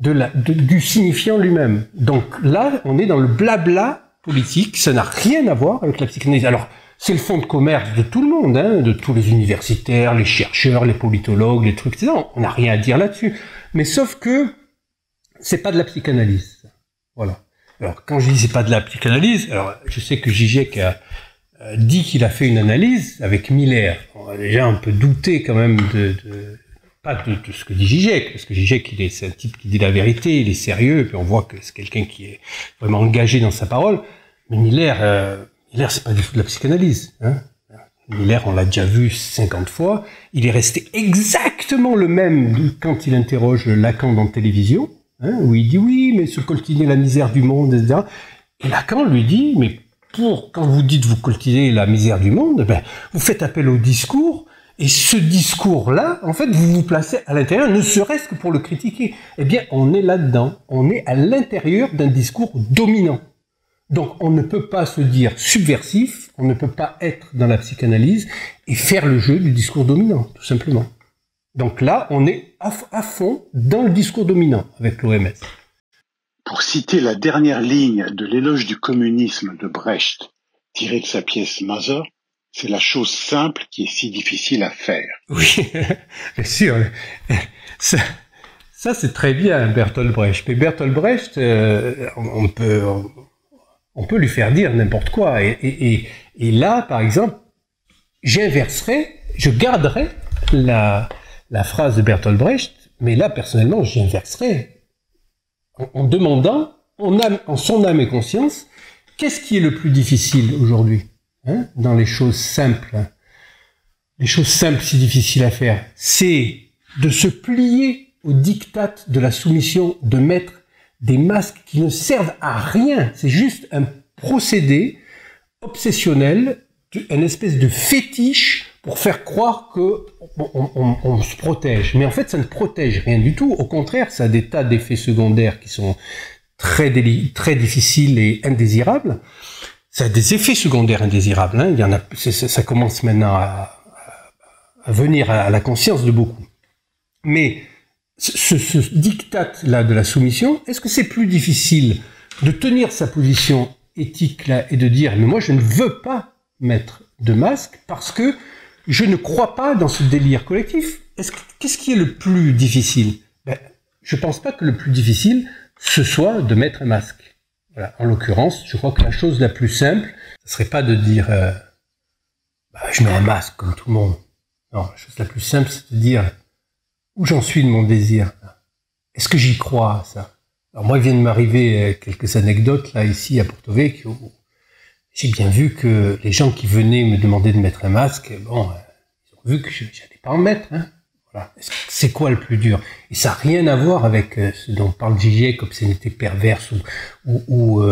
du signifiant lui-même. Donc là, on est dans le blabla politique, ça n'a rien à voir avec la psychanalyse. Alors, c'est le fonds de commerce de tout le monde, hein, de tous les universitaires, les chercheurs, les politologues, les trucs, etc. On n'a rien à dire là-dessus. Mais sauf que c'est pas de la psychanalyse. Voilà. Alors, quand je dis c'est pas de la psychanalyse, alors je sais que Zizek a dit qu'il a fait une analyse avec Miller. Déjà, on peut douter quand même pas de ce que dit Zizek, parce que Zizek, c'est un type qui dit la vérité, il est sérieux, et puis on voit que c'est quelqu'un qui est vraiment engagé dans sa parole. Mais Miller, c'est pas du tout de la psychanalyse, hein. Miller, on l'a déjà vu 50 fois. Il est resté exactement le même quand il interroge Lacan dans Télévision. Hein, où il dit oui, mais se coltiner la misère du monde, etc. Et Lacan lui dit, mais quand vous dites vous coltiner la misère du monde, ben, vous faites appel au discours, et ce discours-là, en fait, vous vous placez à l'intérieur, ne serait-ce que pour le critiquer. Eh bien, on est là-dedans, on est à l'intérieur d'un discours dominant. Donc, on ne peut pas se dire subversif, on ne peut pas être dans la psychanalyse et faire le jeu du discours dominant, tout simplement. Donc là, on est à fond dans le discours dominant avec l'OMS. Pour citer la dernière ligne de l'éloge du communisme de Brecht, tirée de sa pièce Mother, c'est la chose simple qui est si difficile à faire. Oui, bien sûr. Ça c'est très bien, Bertolt Brecht. Mais Bertolt Brecht, on peut lui faire dire n'importe quoi. Et là, par exemple, je garderai la phrase de Bertolt Brecht, mais là, personnellement, j'inverserai en demandant, en son âme et conscience, qu'est-ce qui est le plus difficile aujourd'hui, hein, dans les choses simples. Les choses simples si difficiles à faire, c'est de se plier au diktat de la soumission, de mettre des masques qui ne servent à rien. C'est juste un procédé obsessionnel, une espèce de fétiche pour faire croire que on se protège. Mais en fait, ça ne protège rien du tout. Au contraire, ça a des tas d'effets secondaires qui sont très difficiles et indésirables. Ça a des effets secondaires indésirables. Hein. Il y en a, ça commence maintenant à venir à la conscience de beaucoup. Mais ce diktat-là de la soumission, est-ce que c'est plus difficile de tenir sa position éthique là et de dire mais moi je ne veux pas mettre de masque parce que je ne crois pas dans ce délire collectif. Qu'est-ce qui est le plus difficile? Je pense pas que le plus difficile ce soit de mettre un masque. Voilà. En l'occurrence, je crois que la chose la plus simple, ce serait pas de dire je mets un masque comme tout le monde. Non, la chose la plus simple, c'est de dire où j'en suis de mon désir. Est-ce que j'y crois, ça? Alors moi, il vient de m'arriver quelques anecdotes, là, ici, à Porto Vecchio. J'ai bien vu que les gens qui venaient me demander de mettre un masque, ils ont vu que j'allais pas en mettre, hein. Voilà. C'est quoi le plus dur? Et ça n'a rien à voir avec ce dont parle Zizek, obscénité perverse ou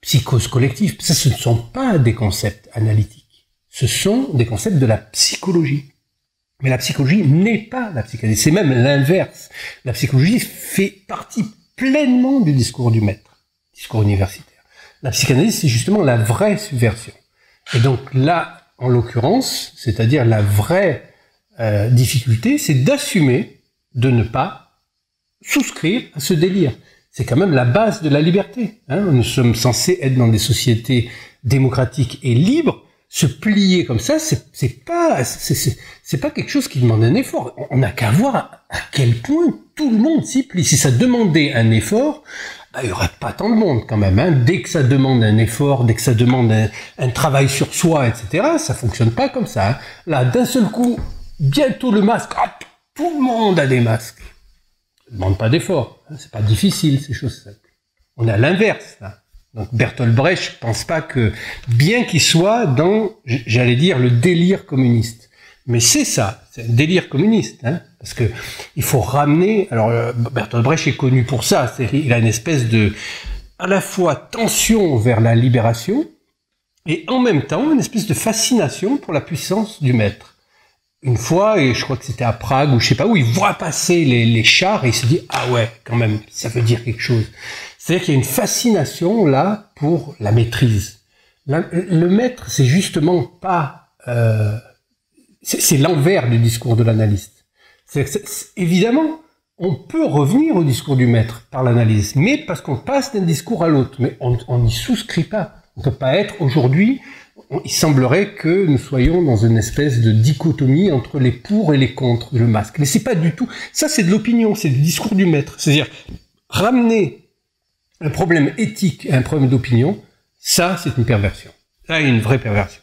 psychose collective. Ça, ce ne sont pas des concepts analytiques. Ce sont des concepts de la psychologie. Mais la psychologie n'est pas la psychanalyse. C'est même l'inverse. La psychologie fait partie pleinement du discours du maître, discours universitaire. La psychanalyse, c'est justement la vraie subversion. Et donc là, en l'occurrence, c'est-à-dire la vraie difficulté, c'est d'assumer de ne pas souscrire à ce délire. C'est quand même la base de la liberté. Nous sommes censés être dans des sociétés démocratiques et libres. Se plier comme ça, c'est pas quelque chose qui demande un effort. On n'a qu'à voir à quel point tout le monde s'y plie. Si ça demandait un effort, il y aurait pas tant de monde quand même. Dès que ça demande un effort, dès que ça demande un travail sur soi, etc., ça fonctionne pas comme ça. Là, d'un seul coup, bientôt le masque, tout le monde a des masques. Ça ne demande pas d'effort. C'est pas difficile, ces choses simples. On est à l'inverse, là. Donc Bertolt Brecht, je pense pas que, bien qu'il soit dans, j'allais dire, le délire communiste. Mais c'est ça, c'est un délire communiste, parce que il faut ramener, alors Bertolt Brecht est connu pour ça, il a une espèce de, à la fois tension vers la libération, et en même temps une espèce de fascination pour la puissance du maître. Une fois, et je crois que c'était à Prague, ou je sais pas où, il voit passer les chars, et il se dit, ah ouais, quand même, ça veut dire quelque chose. C'est-à-dire qu'il y a une fascination, là, pour la maîtrise. Le maître, c'est justement pas... c'est l'envers du discours de l'analyste. Évidemment, on peut revenir au discours du maître par l'analyse, mais parce qu'on passe d'un discours à l'autre. Mais on n'y souscrit pas. On ne peut pas être aujourd'hui... Il semblerait que nous soyons dans une espèce de dichotomie entre les pour et les contre le masque. Mais c'est pas du tout... Ça, c'est de l'opinion, c'est du discours du maître. C'est-à-dire, ramener un problème éthique à un problème d'opinion, ça, c'est une perversion. Ça, une vraie perversion.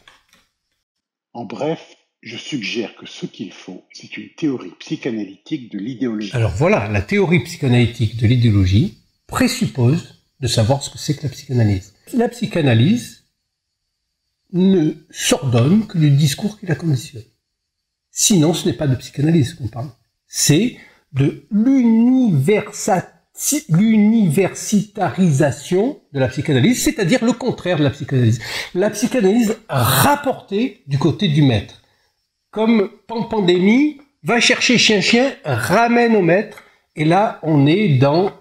En bref, je suggère que ce qu'il faut, c'est une théorie psychanalytique de l'idéologie. Alors voilà, la théorie psychanalytique de l'idéologie présuppose de savoir ce que c'est que la psychanalyse. La psychanalyse ne s'ordonne que du discours qui la conditionne. Sinon, ce n'est pas de psychanalyse qu'on parle. C'est de l'universitarisation de la psychanalyse, c'est-à-dire le contraire de la psychanalyse. La psychanalyse rapportée du côté du maître. Comme Pandémie, va chercher chien-chien, ramène au maître, et là, on est dans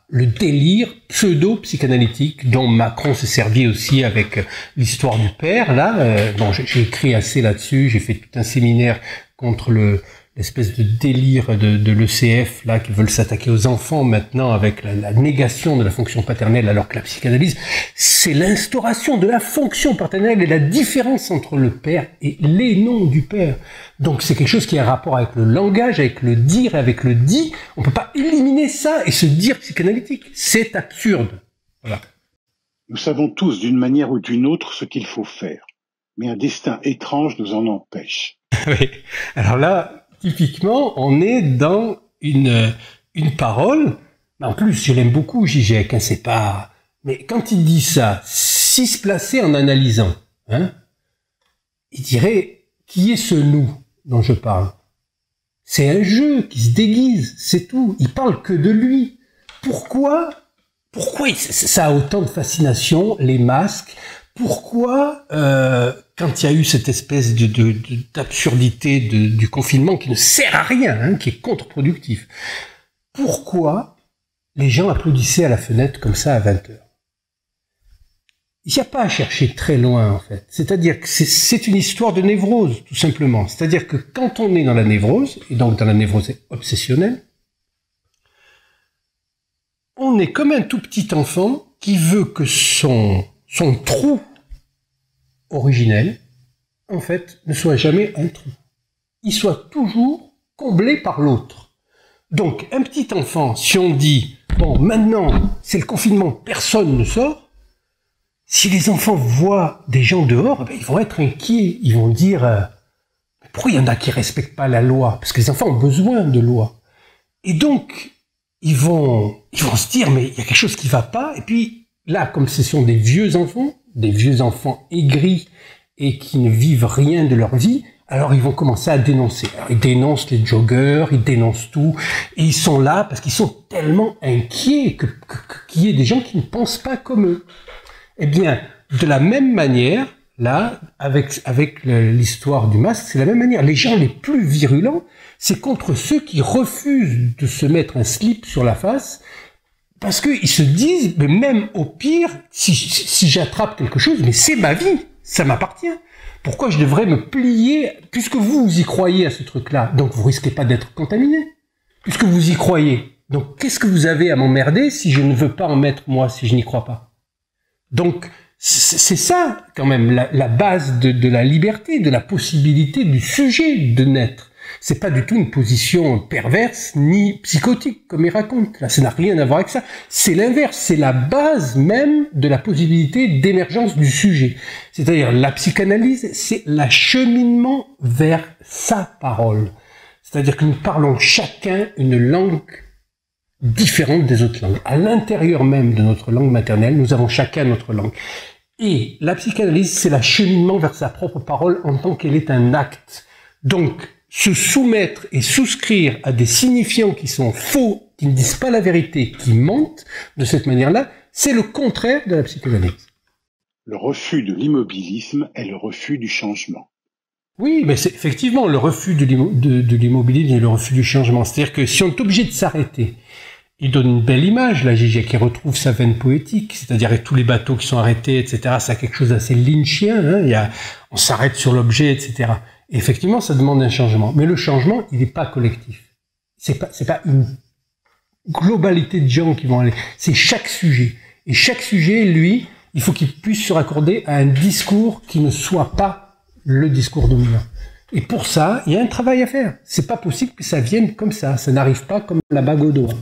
le délire pseudo-psychanalytique dont Macron s'est servi aussi avec l'histoire du père, là. Bon, j'ai écrit assez là-dessus, j'ai fait tout un séminaire contre l'espèce de délire de l'ECF, là, qui veulent s'attaquer aux enfants maintenant avec la négation de la fonction paternelle, alors que la psychanalyse, c'est l'instauration de la fonction paternelle et la différence entre le père et les noms du père. Donc c'est quelque chose qui a un rapport avec le langage, avec le dire, avec le dit. On peut pas éliminer ça et se dire psychanalytique. C'est absurde. Voilà. Nous savons tous d'une manière ou d'une autre ce qu'il faut faire, mais un destin étrange nous en empêche. Oui. Alors là, typiquement, on est dans une parole. En plus, je l'aime beaucoup, Zizek, c'est pas... Mais quand il dit ça, s'il se plaçait en analysant, il dirait, qui est ce nous dont je parle? C'est un jeu qui se déguise, c'est tout. Il parle que de lui. Pourquoi ça a autant de fascination, les masques? Pourquoi, quand il y a eu cette espèce d'absurdité du confinement qui ne sert à rien, qui est contre-productif, pourquoi les gens applaudissaient à la fenêtre comme ça à 20h? Il n'y a pas à chercher très loin, en fait. C'est-à-dire que c'est une histoire de névrose, tout simplement. C'est-à-dire que quand on est dans la névrose, et donc dans la névrose obsessionnelle, on est comme un tout petit enfant qui veut que son trou originel, en fait, ne soit jamais un trou. Il soit toujours comblé par l'autre. Donc, un petit enfant, si on dit, bon, maintenant, c'est le confinement, personne ne sort, si les enfants voient des gens dehors, ils vont être inquiets. Ils vont dire, pourquoi il y en a qui respectent pas la loi? Parce que les enfants ont besoin de loi. Et donc, ils vont se dire, mais il y a quelque chose qui va pas. Et puis, là, comme ce sont des vieux enfants aigris et qui ne vivent rien de leur vie, alors ils vont commencer à dénoncer. Alors, ils dénoncent les joggers, ils dénoncent tout, et ils sont là parce qu'ils sont tellement inquiets qu'il y ait des gens qui ne pensent pas comme eux. Eh bien, de la même manière, là, avec l'histoire du masque, c'est la même manière. Les gens les plus virulents, c'est contre ceux qui refusent de se mettre un slip sur la face, parce qu'ils se disent, mais même au pire, si j'attrape quelque chose, mais c'est ma vie. Ça m'appartient. Pourquoi je devrais me plier, puisque vous y croyez à ce truc-là, donc vous risquez pas d'être contaminé, puisque vous y croyez. Donc qu'est-ce que vous avez à m'emmerder si je ne veux pas en mettre moi, si je n'y crois pas? Donc c'est ça quand même la base de la liberté, de la possibilité du sujet de naître. C'est pas du tout une position perverse ni psychotique comme il raconte. Là, ça n'a rien à voir avec ça. C'est l'inverse. C'est la base même de la possibilité d'émergence du sujet. C'est-à-dire la psychanalyse, c'est l'acheminement vers sa parole. C'est-à-dire que nous parlons chacun une langue différente des autres langues. À l'intérieur même de notre langue maternelle, nous avons chacun notre langue. Et la psychanalyse, c'est l'acheminement vers sa propre parole en tant qu'elle est un acte. Donc, se soumettre et souscrire à des signifiants qui sont faux, qui ne disent pas la vérité, qui mentent, de cette manière-là, c'est le contraire de la psychanalyse. Le refus de l'immobilisme est le refus du changement. Oui, mais c'est effectivement le refus de l'immobilisme et le refus du changement. C'est-à-dire que si on est obligé de s'arrêter, il donne une belle image, là, Zizek, qui retrouve sa veine poétique, c'est-à-dire avec tous les bateaux qui sont arrêtés, etc. Ça a quelque chose d'assez lynchien, hein, on s'arrête sur l'objet, etc. Et effectivement, ça demande un changement. Mais le changement, il n'est pas collectif. C'est pas une globalité de gens qui vont aller. C'est chaque sujet. Et chaque sujet, lui, il faut qu'il puisse se raccorder à un discours qui ne soit pas le discours dominant. Et pour ça, il y a un travail à faire. C'est pas possible que ça vienne comme ça. Ça n'arrive pas comme la bague au doigt.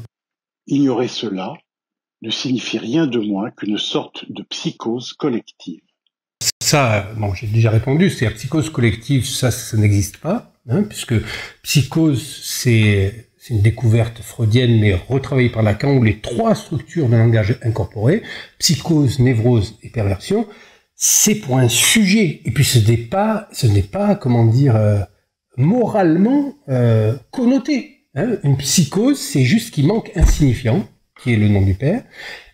Ignorer cela ne signifie rien de moins qu'une sorte de psychose collective. Ça, bon, j'ai déjà répondu, c'est la psychose collective, ça n'existe pas, hein, puisque psychose, c'est une découverte freudienne, mais retravaillée par Lacan, où les trois structures de langage incorporées, psychose, névrose et perversion, c'est pour un sujet. Et puis ce n'est pas, comment dire, moralement connoté. Hein. Une psychose, c'est juste qu'il manque un signifiant, qui est le nom du père,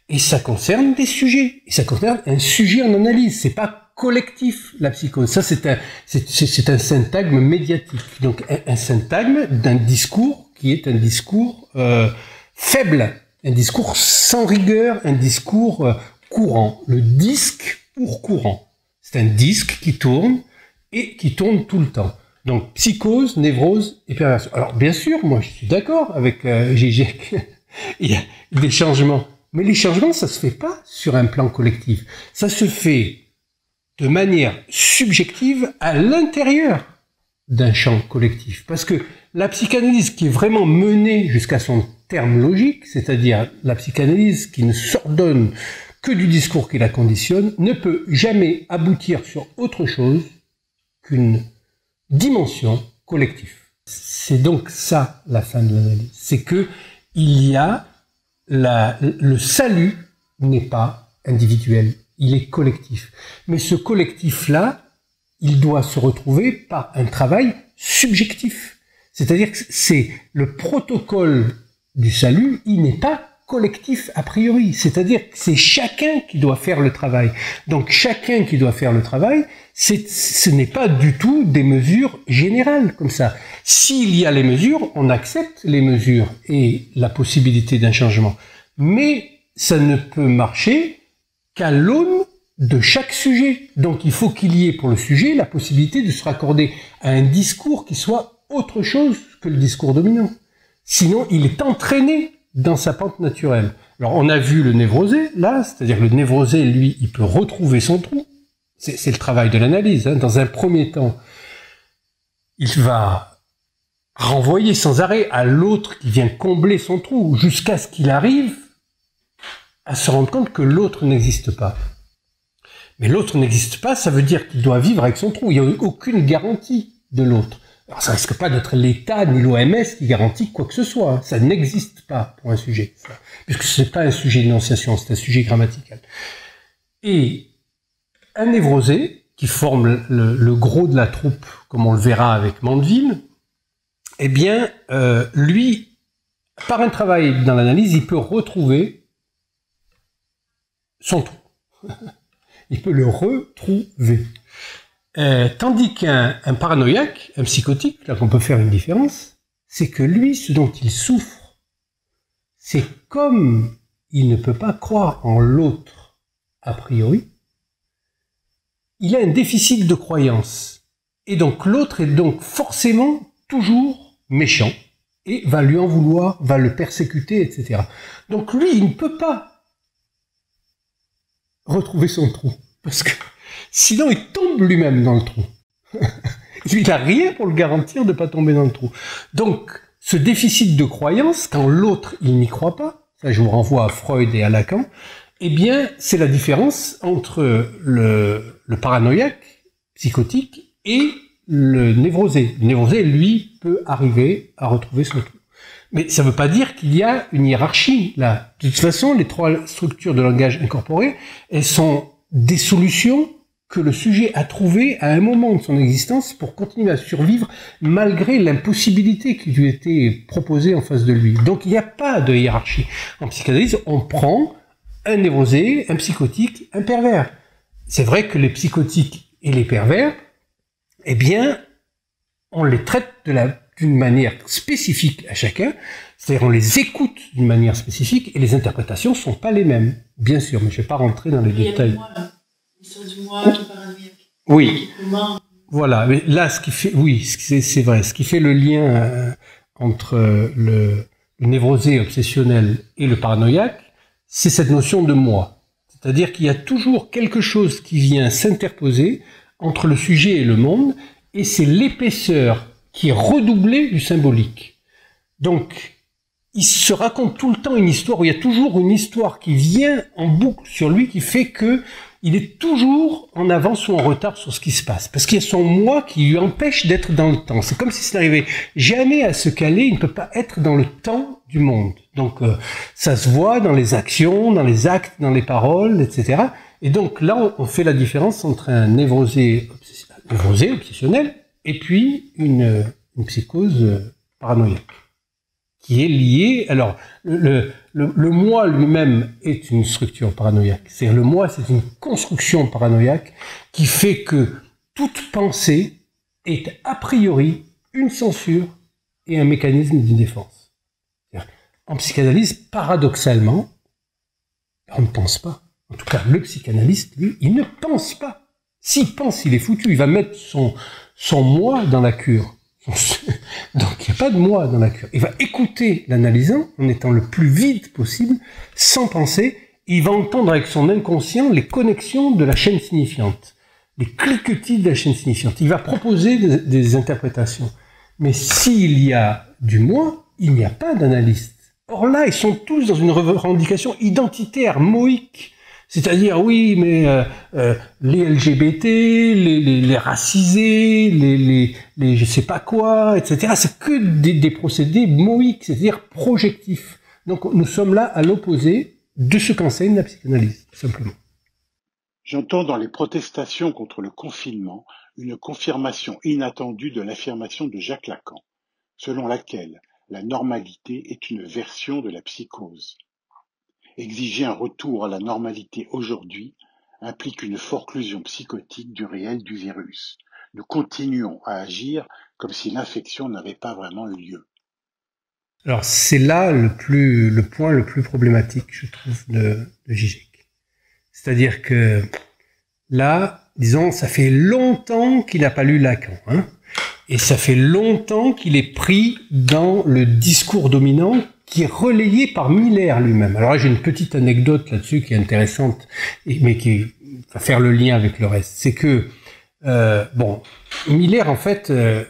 et ça concerne des sujets. Et ça concerne un sujet en analyse. C'est pas collectif, la psychose. Ça, c'est un syntagme médiatique. Donc, un syntagme d'un discours qui est un discours faible, un discours sans rigueur, un discours courant. Le disque pour courant. C'est un disque qui tourne et qui tourne tout le temps. Donc, psychose, névrose et perversion. Alors, bien sûr, moi, je suis d'accord avec Zizek. Il y a des changements. Mais les changements, ça se fait pas sur un plan collectif. Ça se fait de manière subjective à l'intérieur d'un champ collectif. Parce que la psychanalyse qui est vraiment menée jusqu'à son terme logique, c'est-à-dire la psychanalyse qui ne s'ordonne que du discours qui la conditionne, ne peut jamais aboutir sur autre chose qu'une dimension collective. C'est donc ça la fin de l'analyse. C'est que il y a le salut n'est pas individuel, il est collectif. Mais ce collectif-là, il doit se retrouver par un travail subjectif. C'est-à-dire que c'est le protocole du salut, il n'est pas collectif a priori. C'est-à-dire que c'est chacun qui doit faire le travail. Donc chacun qui doit faire le travail, ce n'est pas du tout des mesures générales comme ça. S'il y a les mesures, on accepte les mesures et la possibilité d'un changement. Mais ça ne peut marcher qu'à l'aune de chaque sujet. Donc il faut qu'il y ait pour le sujet la possibilité de se raccorder à un discours qui soit autre chose que le discours dominant. Sinon, il est entraîné dans sa pente naturelle. Alors on a vu le névrosé, là, c'est-à-dire le névrosé, lui, il peut retrouver son trou. C'est le travail de l'analyse. Hein. Dans un premier temps, il va renvoyer sans arrêt à l'autre qui vient combler son trou, jusqu'à ce qu'il arrive à se rendre compte que l'autre n'existe pas. Mais l'autre n'existe pas, ça veut dire qu'il doit vivre avec son trou. Il n'y a aucune garantie de l'autre. Alors ça risque pas d'être l'État ni l'OMS qui garantit quoi que ce soit. Ça n'existe pas pour un sujet. Ça. Puisque ce n'est pas un sujet d'énonciation, c'est un sujet grammatical. Et un névrosé, qui forme le gros de la troupe, comme on le verra avec Mandeville, eh bien, lui, par un travail dans l'analyse, il peut retrouver son trou. Il peut le retrouver. Tandis qu'un paranoïaque, un psychotique, là qu'on peut faire une différence, c'est que lui, ce dont il souffre, c'est comme il ne peut pas croire en l'autre a priori, il a un déficit de croyance. Et donc l'autre est donc forcément toujours méchant et va lui en vouloir, va le persécuter, etc. Donc lui, il ne peut pas retrouver son trou. Parce que sinon, il tombe lui-même dans le trou. Il n'a rien pour le garantir de ne pas tomber dans le trou. Donc, ce déficit de croyance, quand l'autre, il n'y croit pas, ça je vous renvoie à Freud et à Lacan, eh bien, c'est la différence entre le paranoïaque, psychotique, et le névrosé. Le névrosé, lui, peut arriver à retrouver son trou. Mais ça ne veut pas dire qu'il y a une hiérarchie, là. De toute façon, les trois structures de langage incorporé, elles sont des solutions que le sujet a trouvées à un moment de son existence pour continuer à survivre malgré l'impossibilité qui lui était proposée en face de lui. Donc il n'y a pas de hiérarchie. En psychanalyse, on prend un névrosé, un psychotique, un pervers. C'est vrai que les psychotiques et les pervers, eh bien, on les traite d'une manière spécifique à chacun, c'est-à-dire on les écoute d'une manière spécifique et les interprétations ne sont pas les mêmes, bien sûr, mais je ne vais pas rentrer dans les détails. L'histoire du moi qui est paranoïaque. Oui. Voilà, mais là, ce qui fait, oui, c'est vrai, ce qui fait le lien entre le névrosé obsessionnel et le paranoïaque, c'est cette notion de moi. C'est-à-dire qu'il y a toujours quelque chose qui vient s'interposer entre le sujet et le monde, et c'est l'épaisseur qui est redoublée du symbolique. Donc, il se raconte tout le temps une histoire, où il y a toujours une histoire qui vient en boucle sur lui, qui fait que il est toujours en avance ou en retard sur ce qui se passe. Parce qu'il y a son moi qui lui empêche d'être dans le temps. C'est comme si ça n'arrivait jamais à se caler, il ne peut pas être dans le temps du monde. Donc ça se voit dans les actions, dans les actes, dans les paroles, etc. Et donc là, on fait la différence entre un névrosé obsessionnel et puis une psychose paranoïaque, qui est liée... Alors, le moi lui-même est une structure paranoïaque. C'est-à-dire le moi, c'est une construction paranoïaque qui fait que toute pensée est a priori une censure et un mécanisme de défense. En psychanalyse, paradoxalement, on ne pense pas. En tout cas, le psychanalyste, lui, il ne pense pas. S'il pense, il est foutu. Il va mettre son moi dans la cure. Donc il n'y a pas de moi dans la cure. Il va écouter l'analysant en étant le plus vide possible, sans penser, et il va entendre avec son inconscient les connexions de la chaîne signifiante, les cliquetis de la chaîne signifiante. Il va proposer des interprétations. Mais s'il y a du moi, il n'y a pas d'analyste. Or là, ils sont tous dans une revendication identitaire, moïque. C'est-à-dire, oui, mais les LGBT, les racisés, les je sais pas quoi, etc. C'est que des procédés moïques, c'est-à-dire projectifs. Donc nous sommes là à l'opposé de ce qu'enseigne la psychanalyse, simplement. J'entends dans les protestations contre le confinement une confirmation inattendue de l'affirmation de Jacques Lacan, selon laquelle la normalité est une version de la psychose. Exiger un retour à la normalité aujourd'hui implique une forclusion psychotique du réel du virus. Nous continuons à agir comme si l'infection n'avait pas vraiment eu lieu. Alors c'est là le point le plus problématique, je trouve, de Žižek. C'est-à-dire que là, disons, ça fait longtemps qu'il n'a pas lu Lacan, hein, et ça fait longtemps qu'il est pris dans le discours dominant qui est relayé par Miller lui-même. Alors là, j'ai une petite anecdote là-dessus qui est intéressante, mais qui va faire le lien avec le reste. C'est que, Miller, en fait, ça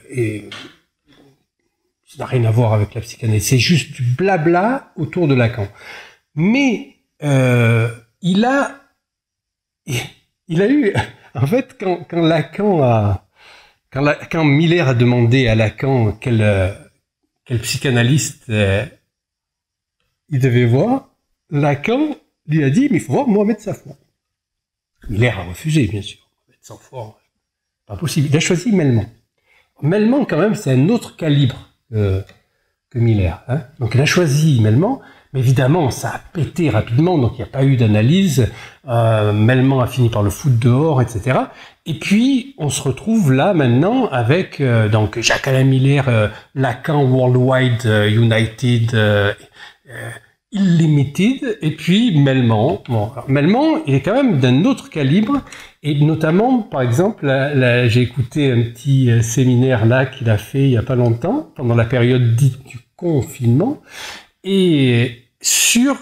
n'a rien à voir avec la psychanalyse. C'est juste du blabla autour de Lacan. Mais il a eu, en fait, quand Miller a demandé à Lacan quel psychanalyste il devait voir, Lacan lui a dit, mais il faut voir Mohamed Safwan. Miller a refusé, bien sûr. Mohamed Safwan, pas possible. Il a choisi Melman. Melman, quand même, c'est un autre calibre que Miller. Hein. Donc il a choisi Melman, mais évidemment, ça a pété rapidement, donc il n'y a pas eu d'analyse. Melman a fini par le foutre dehors, etc. Et puis, on se retrouve là, maintenant, avec donc Jacques-Alain Miller, Lacan Worldwide United... Illimited, et puis Melman. Bon, alors Melman, il est quand même d'un autre calibre, et notamment, par exemple, j'ai écouté un petit séminaire là qu'il a fait il y a pas longtemps, pendant la période dite du confinement, et sur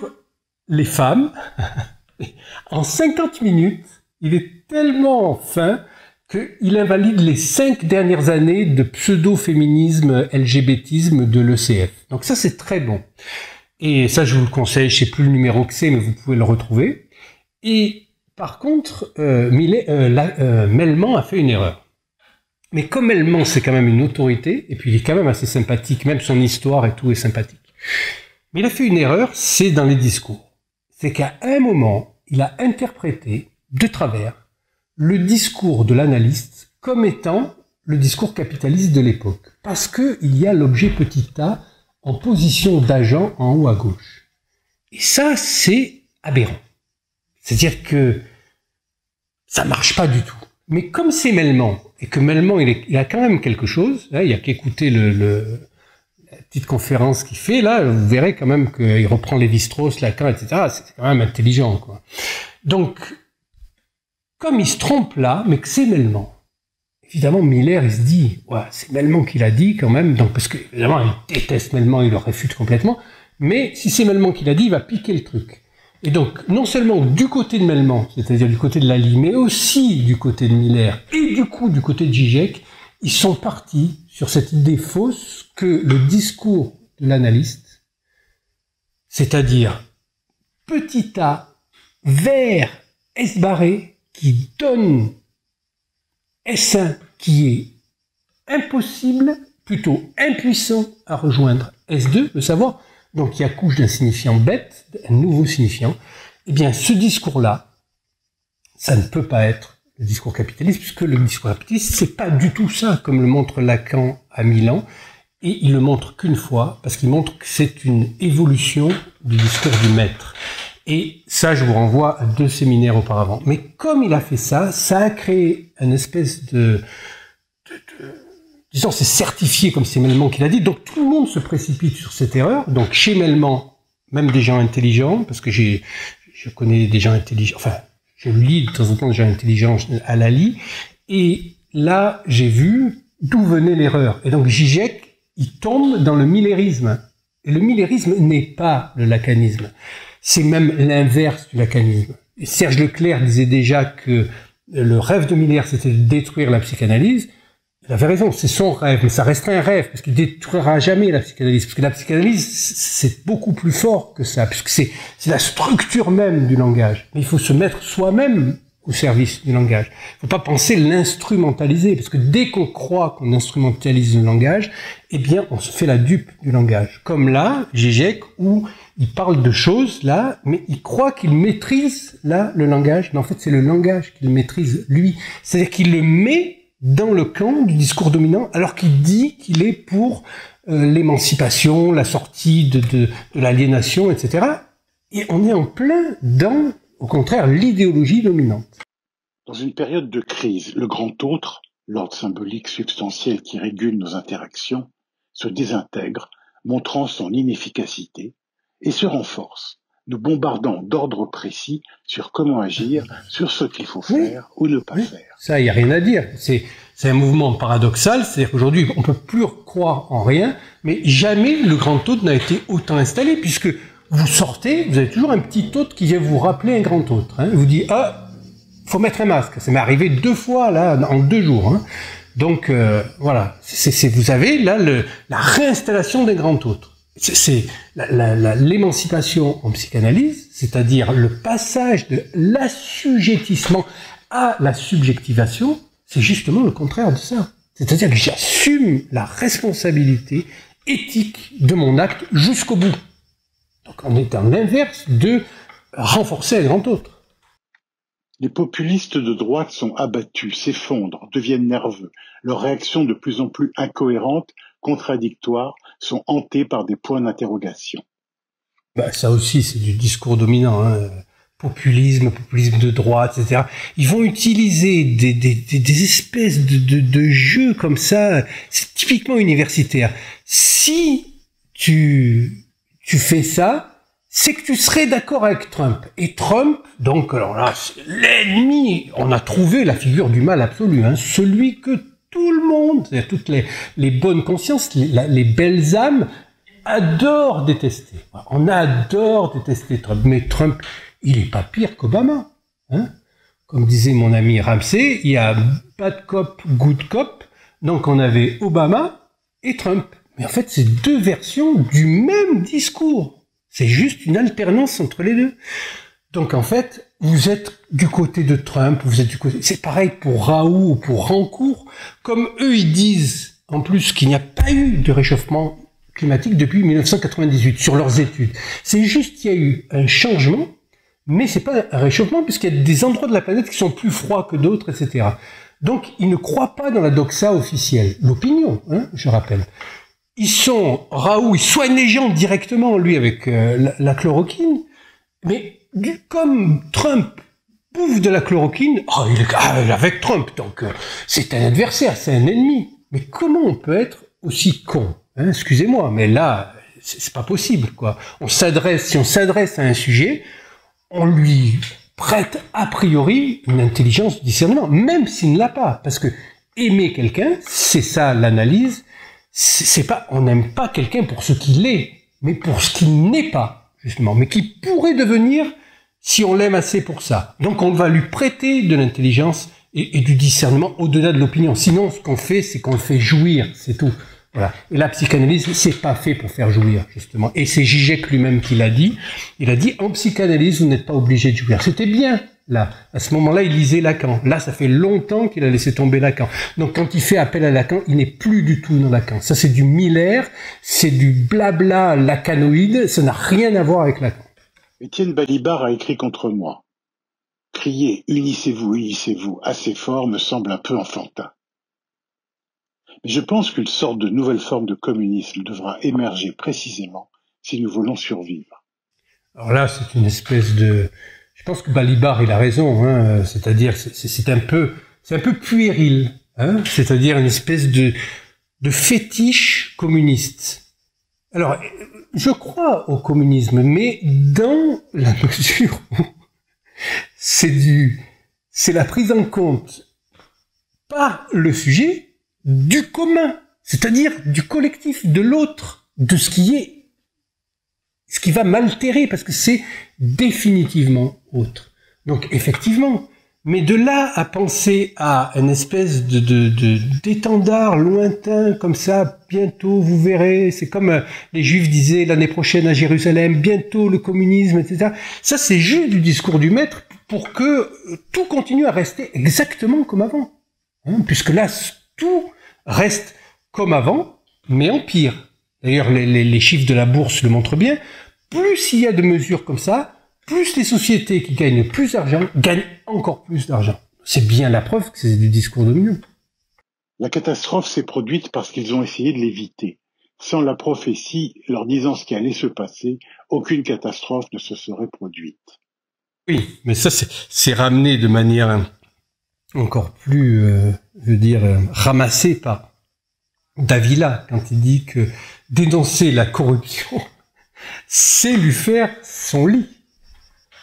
les femmes, en 50 minutes, il est tellement fin qu'il invalide les 5 dernières années de pseudo-féminisme, LGBTisme de l'ECF. Donc ça, c'est très bon. Et ça, je vous le conseille, je sais plus le numéro que c'est, mais vous pouvez le retrouver. Et par contre, Melman a fait une erreur. Mais comme Melman, c'est quand même une autorité, et puis il est quand même assez sympathique, même son histoire et tout est sympathique. Mais il a fait une erreur, c'est dans les discours. C'est qu'à un moment, il a interprété, de travers, le discours de l'analyste comme étant le discours capitaliste de l'époque. Parce qu'il y a l'objet petit a en position d'agent en haut à gauche. Et ça, c'est aberrant. C'est-à-dire que ça marche pas du tout. Mais comme c'est Melman, et que Melman, il a quand même quelque chose, là, il y a qu'écouter la petite conférence qu'il fait, là, vous verrez quand même qu'il reprend Lévi-Strauss, Lacan, etc. C'est quand même intelligent, quoi. Donc, comme il se trompe là, mais que c'est Melman, évidemment, Miller, il se dit, ouais, c'est Melman qui l'a dit quand même, donc, parce que, évidemment, il déteste Melman, il le réfute complètement, mais si c'est Melman qui l'a dit, il va piquer le truc. Et donc, non seulement du côté de Melman, c'est-à-dire du côté de Lally, mais aussi du côté de Miller, et du coup, du côté de Zizek, ils sont partis sur cette idée fausse que le discours de l'analyste, c'est-à-dire petit a vers S barré, qui donne S1 qui est impossible, plutôt impuissant à rejoindre S2, le savoir, donc il accouche d'un signifiant bête, un nouveau signifiant, eh bien ce discours-là, ça ne peut pas être le discours capitaliste, puisque le discours capitaliste, c'est pas du tout ça, comme le montre Lacan à Milan, et il le montre qu'une fois, parce qu'il montre que c'est une évolution du discours du maître. Et ça, je vous renvoie à 2 séminaires auparavant. Mais comme il a fait ça, ça a créé une espèce disons, c'est certifié comme c'est Melman qui l'a dit, donc tout le monde se précipite sur cette erreur. Donc chez Melman, même des gens intelligents, parce que je connais des gens intelligents, enfin, je lis de temps en temps des gens intelligents à Lally, et là, j'ai vu d'où venait l'erreur. Et donc Zizek, il tombe dans le millérisme. Et le millérisme n'est pas le lacanisme. C'est même l'inverse du lacanisme. Et Serge Leclerc disait déjà que le rêve de Miller, c'était de détruire la psychanalyse. Il avait raison, c'est son rêve, mais ça reste un rêve, parce qu'il détruira jamais la psychanalyse, parce que la psychanalyse, c'est beaucoup plus fort que ça, puisque c'est la structure même du langage. Mais il faut se mettre soi-même au service du langage. Il ne faut pas penser l'instrumentaliser, parce que dès qu'on croit qu'on instrumentalise le langage, eh bien, on se fait la dupe du langage. Comme là, Zizek, où il parle de choses, là, mais il croit qu'il maîtrise, là, le langage, mais en fait, c'est le langage qu'il maîtrise, lui. C'est-à-dire qu'il le met dans le camp du discours dominant, alors qu'il dit qu'il est pour l'émancipation, la sortie de l'aliénation, etc. Et on est en plein dans, au contraire, l'idéologie dominante. Dans une période de crise, le grand autre, l'ordre symbolique substantiel qui régule nos interactions, se désintègre, montrant son inefficacité, et se renforce, nous bombardant d'ordres précis sur comment agir, sur ce qu'il faut faire ou ne pas faire. Ça, il n'y a rien à dire. C'est un mouvement paradoxal, c'est-à-dire qu'aujourd'hui, on ne peut plus croire en rien, mais jamais le grand autre n'a été autant installé, puisque vous sortez, vous avez toujours un petit autre qui vient vous rappeler un grand autre. Hein. Il vous dit, ah, faut mettre un masque. Ça m'est arrivé 2 fois, là, en 2 jours. Hein. Donc, voilà. Vous avez, là, la réinstallation des grands autres. C'est l'émancipation en psychanalyse, c'est-à-dire le passage de l'assujettissement à la subjectivation, c'est justement le contraire de ça. C'est-à-dire que j'assume la responsabilité éthique de mon acte jusqu'au bout. Donc on est dans l'inverse de renforcer un grand autre. Les populistes de droite sont abattus, s'effondrent, deviennent nerveux. Leurs réactions de plus en plus incohérentes, contradictoires, sont hantées par des points d'interrogation. Bah, ça aussi, c'est du discours dominant. Hein. Populisme de droite, etc. Ils vont utiliser des espèces de jeux comme ça. C'est typiquement universitaire. Si tu fais ça, c'est que tu serais d'accord avec Trump. Et Trump, donc, alors là, l'ennemi, on a trouvé la figure du mal absolu, hein, celui que tout le monde, c'est-à-dire toutes les bonnes consciences, les belles âmes, adorent détester. On adore détester Trump, mais Trump, il est pas pire qu'Obama. Hein. Comme disait mon ami Ramsey, il y a bad cop, good cop, donc on avait Obama et Trump. Mais en fait, c'est deux versions du même discours. C'est juste une alternance entre les deux. Donc en fait, vous êtes du côté de Trump, vous êtes du côté... C'est pareil pour Raoult ou pour Rancourt. Comme eux, ils disent en plus qu'il n'y a pas eu de réchauffement climatique depuis 1998 sur leurs études. C'est juste qu'il y a eu un changement, mais c'est pas un réchauffement puisqu'il y a des endroits de la planète qui sont plus froids que d'autres, etc. Donc ils ne croient pas dans la doxa officielle. L'opinion, hein, je rappelle. Raoult, il soigne les gens directement, lui, avec la chloroquine, mais comme Trump bouffe de la chloroquine, il est avec Trump, donc c'est un adversaire, c'est un ennemi. Mais comment on peut être aussi con, hein, excusez-moi, mais là, c'est pas possible, quoi. Si on s'adresse à un sujet, on lui prête a priori une intelligence de discernement, même s'il ne l'a pas, parce que aimer quelqu'un, c'est ça l'analyse. On n'aime pas quelqu'un pour ce qu'il est, mais pour ce qu'il n'est pas, justement, mais qui pourrait devenir si on l'aime assez pour ça. Donc on va lui prêter de l'intelligence et du discernement au-delà de l'opinion. Sinon, ce qu'on fait, c'est qu'on le fait jouir, c'est tout. Voilà. Et la psychanalyse, c'est pas fait pour faire jouir, justement. Et c'est Zizek lui-même qui l'a dit. Il a dit, en psychanalyse, vous n'êtes pas obligé de jouir. C'était bien. Là, à ce moment-là, il lisait Lacan. Là, ça fait longtemps qu'il a laissé tomber Lacan. Donc, quand il fait appel à Lacan, il n'est plus du tout dans Lacan. Ça, c'est du Miller, c'est du blabla lacanoïde, ça n'a rien à voir avec Lacan. Étienne Balibar a écrit contre moi. Crier « unissez-vous » assez fort me semble un peu enfantin. Mais je pense qu'une sorte de nouvelle forme de communisme devra émerger précisément si nous voulons survivre. Alors là, c'est une espèce de... Je pense que Balibar, il a raison, hein, c'est-à-dire c'est un peu puéril, hein, c'est-à-dire une espèce de fétiche communiste. Alors, je crois au communisme, mais dans la mesure où c'est la prise en compte par le sujet du commun, c'est-à-dire du collectif, de l'autre, de ce qui va m'altérer, parce que c'est définitivement autre. Donc, effectivement, mais de là à penser à une espèce d'étendard lointain, comme ça, bientôt, vous verrez, c'est comme les Juifs disaient l'année prochaine à Jérusalem, bientôt le communisme, etc. Ça, c'est juste du discours du maître pour que tout continue à rester exactement comme avant. Hein, puisque là, tout reste comme avant, mais en pire. D'ailleurs, les chiffres de la bourse le montrent bien. Plus il y a de mesures comme ça, plus les sociétés qui gagnent plus d'argent gagnent encore plus d'argent. C'est bien la preuve que c'est du discours dominant. La catastrophe s'est produite parce qu'ils ont essayé de l'éviter. Sans la prophétie leur disant ce qui allait se passer, aucune catastrophe ne se serait produite. Oui, mais ça c'est ramené de manière encore plus, ramassée par Davila quand il dit que dénoncer la corruption, c'est lui faire son lit.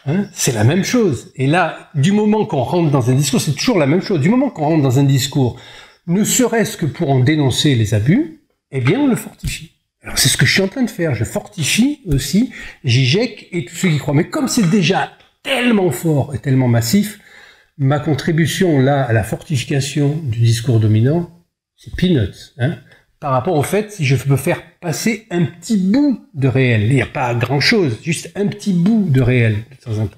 Hein, c'est la même chose. Et là, du moment qu'on rentre dans un discours, c'est toujours la même chose. Du moment qu'on rentre dans un discours, ne serait-ce que pour en dénoncer les abus, eh bien, on le fortifie. Alors, c'est ce que je suis en train de faire. Je fortifie aussi Zizek et tous ceux qui croient. Mais comme c'est déjà tellement fort et tellement massif, ma contribution là à la fortification du discours dominant, c'est peanuts, hein, par rapport au fait si je peux faire passer un petit bout de réel. Il n'y a pas grand-chose, juste un petit bout de réel de temps en temps.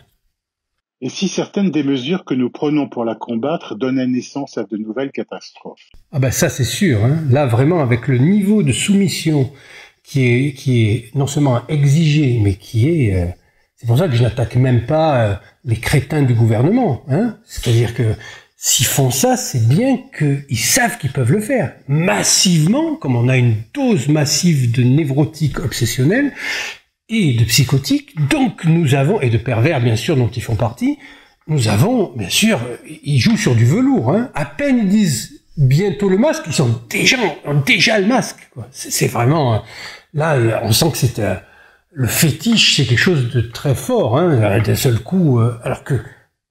Et si certaines des mesures que nous prenons pour la combattre donnaient naissance à de nouvelles catastrophes? Ah ben ça c'est sûr, hein. Là vraiment avec le niveau de soumission qui est non seulement exigé, mais qui est... c'est pour ça que je n'attaque même pas les crétins du gouvernement, hein. C'est-à-dire que s'ils font ça, c'est bien qu'ils savent qu'ils peuvent le faire. Massivement, comme on a une dose massive de névrotiques obsessionnels et de psychotiques, donc nous avons, et de pervers bien sûr dont ils font partie, nous avons, bien sûr, ils jouent sur du velours, hein. À peine ils disent bientôt le masque, ils ont déjà le masque, quoi. C'est vraiment, là, on sent que c'est le fétiche, c'est quelque chose de très fort, hein, d'un seul coup, alors que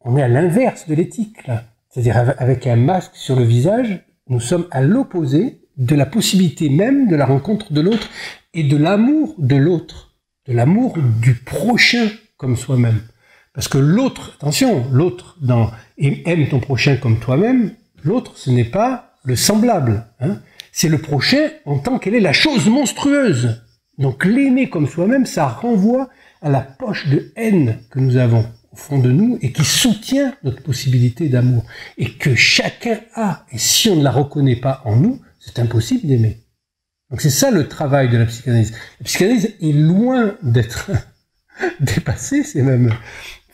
on est à l'inverse de l'éthique, là. C'est-à-dire, avec un masque sur le visage, nous sommes à l'opposé de la possibilité même de la rencontre de l'autre et de l'amour de l'autre, de l'amour du prochain comme soi-même. Parce que l'autre, attention, l'autre dans aime ton prochain comme toi-même, l'autre, ce n'est pas le semblable, hein. C'est le prochain en tant qu'elle est la chose monstrueuse. Donc l'aimer comme soi-même, ça renvoie à la poche de haine que nous avons au fond de nous et qui soutient notre possibilité d'amour et que chacun a. Et si on ne la reconnaît pas en nous, c'est impossible d'aimer. Donc c'est ça le travail de la psychanalyse. La psychanalyse est loin d'être dépassée, c'est même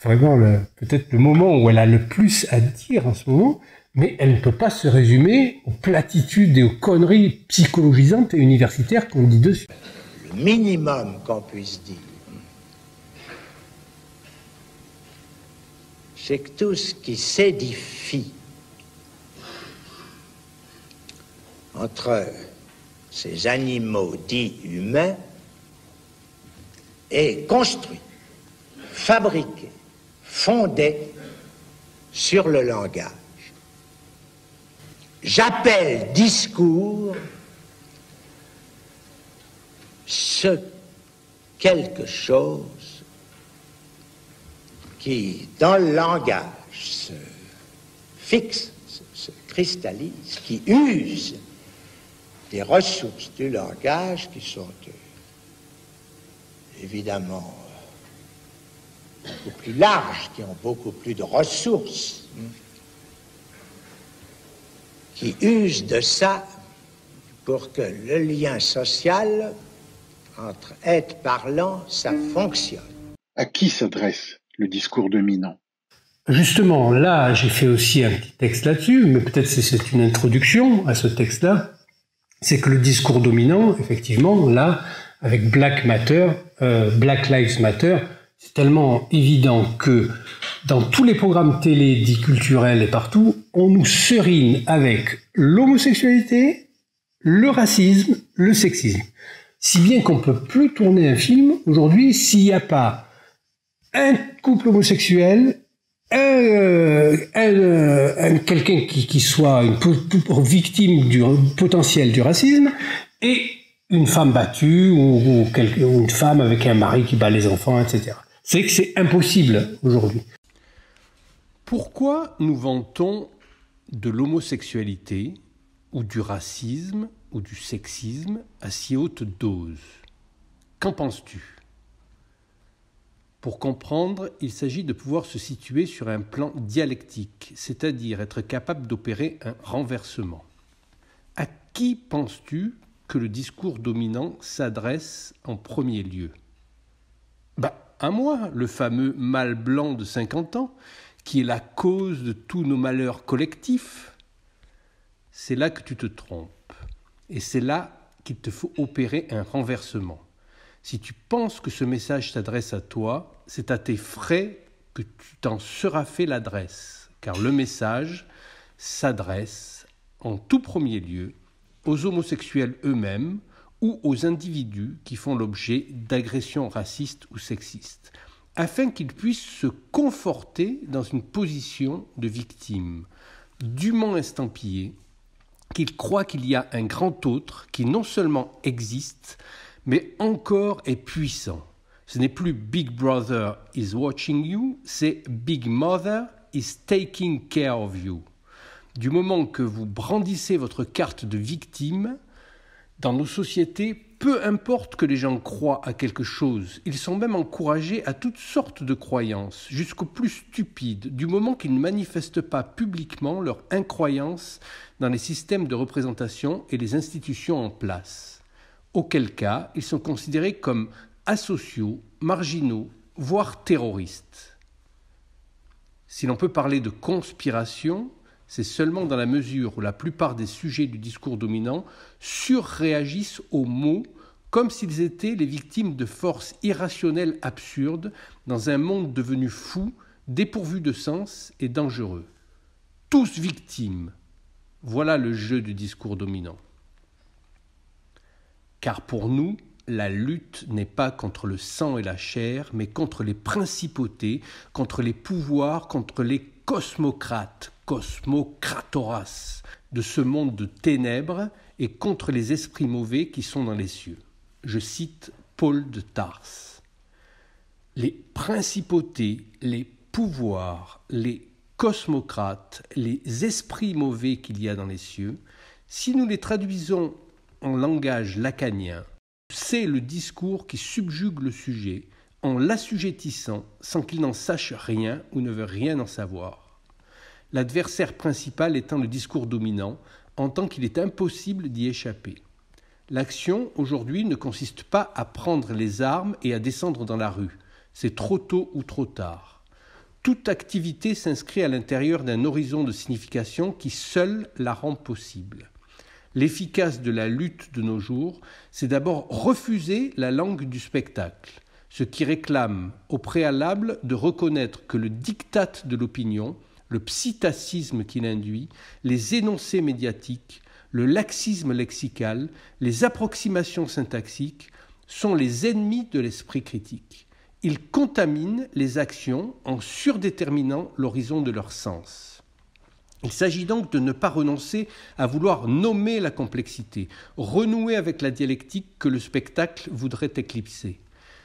vraiment peut-être le moment où elle a le plus à dire en ce moment, mais elle ne peut pas se résumer aux platitudes et aux conneries psychologisantes et universitaires qu'on dit dessus. Le minimum qu'on puisse dire, c'est que tout ce qui s'édifie entre ces animaux dits humains est construit, fabriqué, fondé sur le langage. J'appelle discours ce quelque chose qui, dans le langage, se fixe, se cristallise, qui use des ressources du langage qui sont évidemment beaucoup plus larges, qui ont beaucoup plus de ressources, qui use de ça pour que le lien social entre êtres parlants, ça fonctionne. À qui s'adresse le discours dominant? Justement, là, j'ai fait aussi un petit texte là-dessus, mais peut-être c'est une introduction à ce texte-là. C'est que le discours dominant, effectivement, là, avec Black Lives Matter, c'est tellement évident que dans tous les programmes télé dits culturels et partout, on nous serine avec l'homosexualité, le racisme, le sexisme. Si bien qu'on peut plus tourner un film aujourd'hui s'il n'y a pas un couple homosexuel, quelqu'un qui soit une victime potentielle du racisme et une femme battue ou une femme avec un mari qui bat les enfants, etc. C'est que c'est impossible aujourd'hui. Pourquoi nous vantons de l'homosexualité ou du racisme ou du sexisme à si haute dose? Qu'en penses-tu? Pour comprendre, il s'agit de pouvoir se situer sur un plan dialectique, c'est-à-dire être capable d'opérer un renversement. À qui penses-tu que le discours dominant s'adresse en premier lieu? À moi, le fameux mâle blanc de 50 ans, qui est la cause de tous nos malheurs collectifs. C'est là que tu te trompes. Et c'est là qu'il te faut opérer un renversement. Si tu penses que ce message s'adresse à toi, c'est à tes frais que tu t'en seras fait l'adresse, car le message s'adresse en tout premier lieu aux homosexuels eux-mêmes ou aux individus qui font l'objet d'agressions racistes ou sexistes, afin qu'ils puissent se conforter dans une position de victime, dûment estampillée, qu'ils croient qu'il y a un grand autre qui non seulement existe, mais encore est puissant. Ce n'est plus Big Brother is watching you, c'est Big Mother is taking care of you. Du moment que vous brandissez votre carte de victime, dans nos sociétés, peu importe que les gens croient à quelque chose, ils sont même encouragés à toutes sortes de croyances, jusqu'aux plus stupides, du moment qu'ils ne manifestent pas publiquement leur incroyance dans les systèmes de représentation et les institutions en place. Auquel cas, ils sont considérés comme asociaux, marginaux, voire terroristes. Si l'on peut parler de conspiration, c'est seulement dans la mesure où la plupart des sujets du discours dominant surréagissent aux mots comme s'ils étaient les victimes de forces irrationnelles absurdes dans un monde devenu fou, dépourvu de sens et dangereux. Tous victimes. Voilà le jeu du discours dominant. Car pour nous, la lutte n'est pas contre le sang et la chair, mais contre les principautés, contre les pouvoirs, contre les cosmocrates, cosmocratoras, de ce monde de ténèbres et contre les esprits mauvais qui sont dans les cieux. Je cite Paul de Tarse. Les principautés, les pouvoirs, les cosmocrates, les esprits mauvais qu'il y a dans les cieux, si nous les traduisons en langage lacanien, c'est le discours qui subjugue le sujet en l'assujettissant sans qu'il n'en sache rien ou ne veut rien en savoir. L'adversaire principal étant le discours dominant, en tant qu'il est impossible d'y échapper. L'action, aujourd'hui, ne consiste pas à prendre les armes et à descendre dans la rue. C'est trop tôt ou trop tard. Toute activité s'inscrit à l'intérieur d'un horizon de signification qui seul la rend possible. L'efficace de la lutte de nos jours, c'est d'abord refuser la langue du spectacle, ce qui réclame au préalable de reconnaître que le diktat de l'opinion, le psittacisme qu'il induit, les énoncés médiatiques, le laxisme lexical, les approximations syntaxiques sont les ennemis de l'esprit critique. Ils contaminent les actions en surdéterminant l'horizon de leur sens. Il s'agit donc de ne pas renoncer à vouloir nommer la complexité, renouer avec la dialectique que le spectacle voudrait éclipser.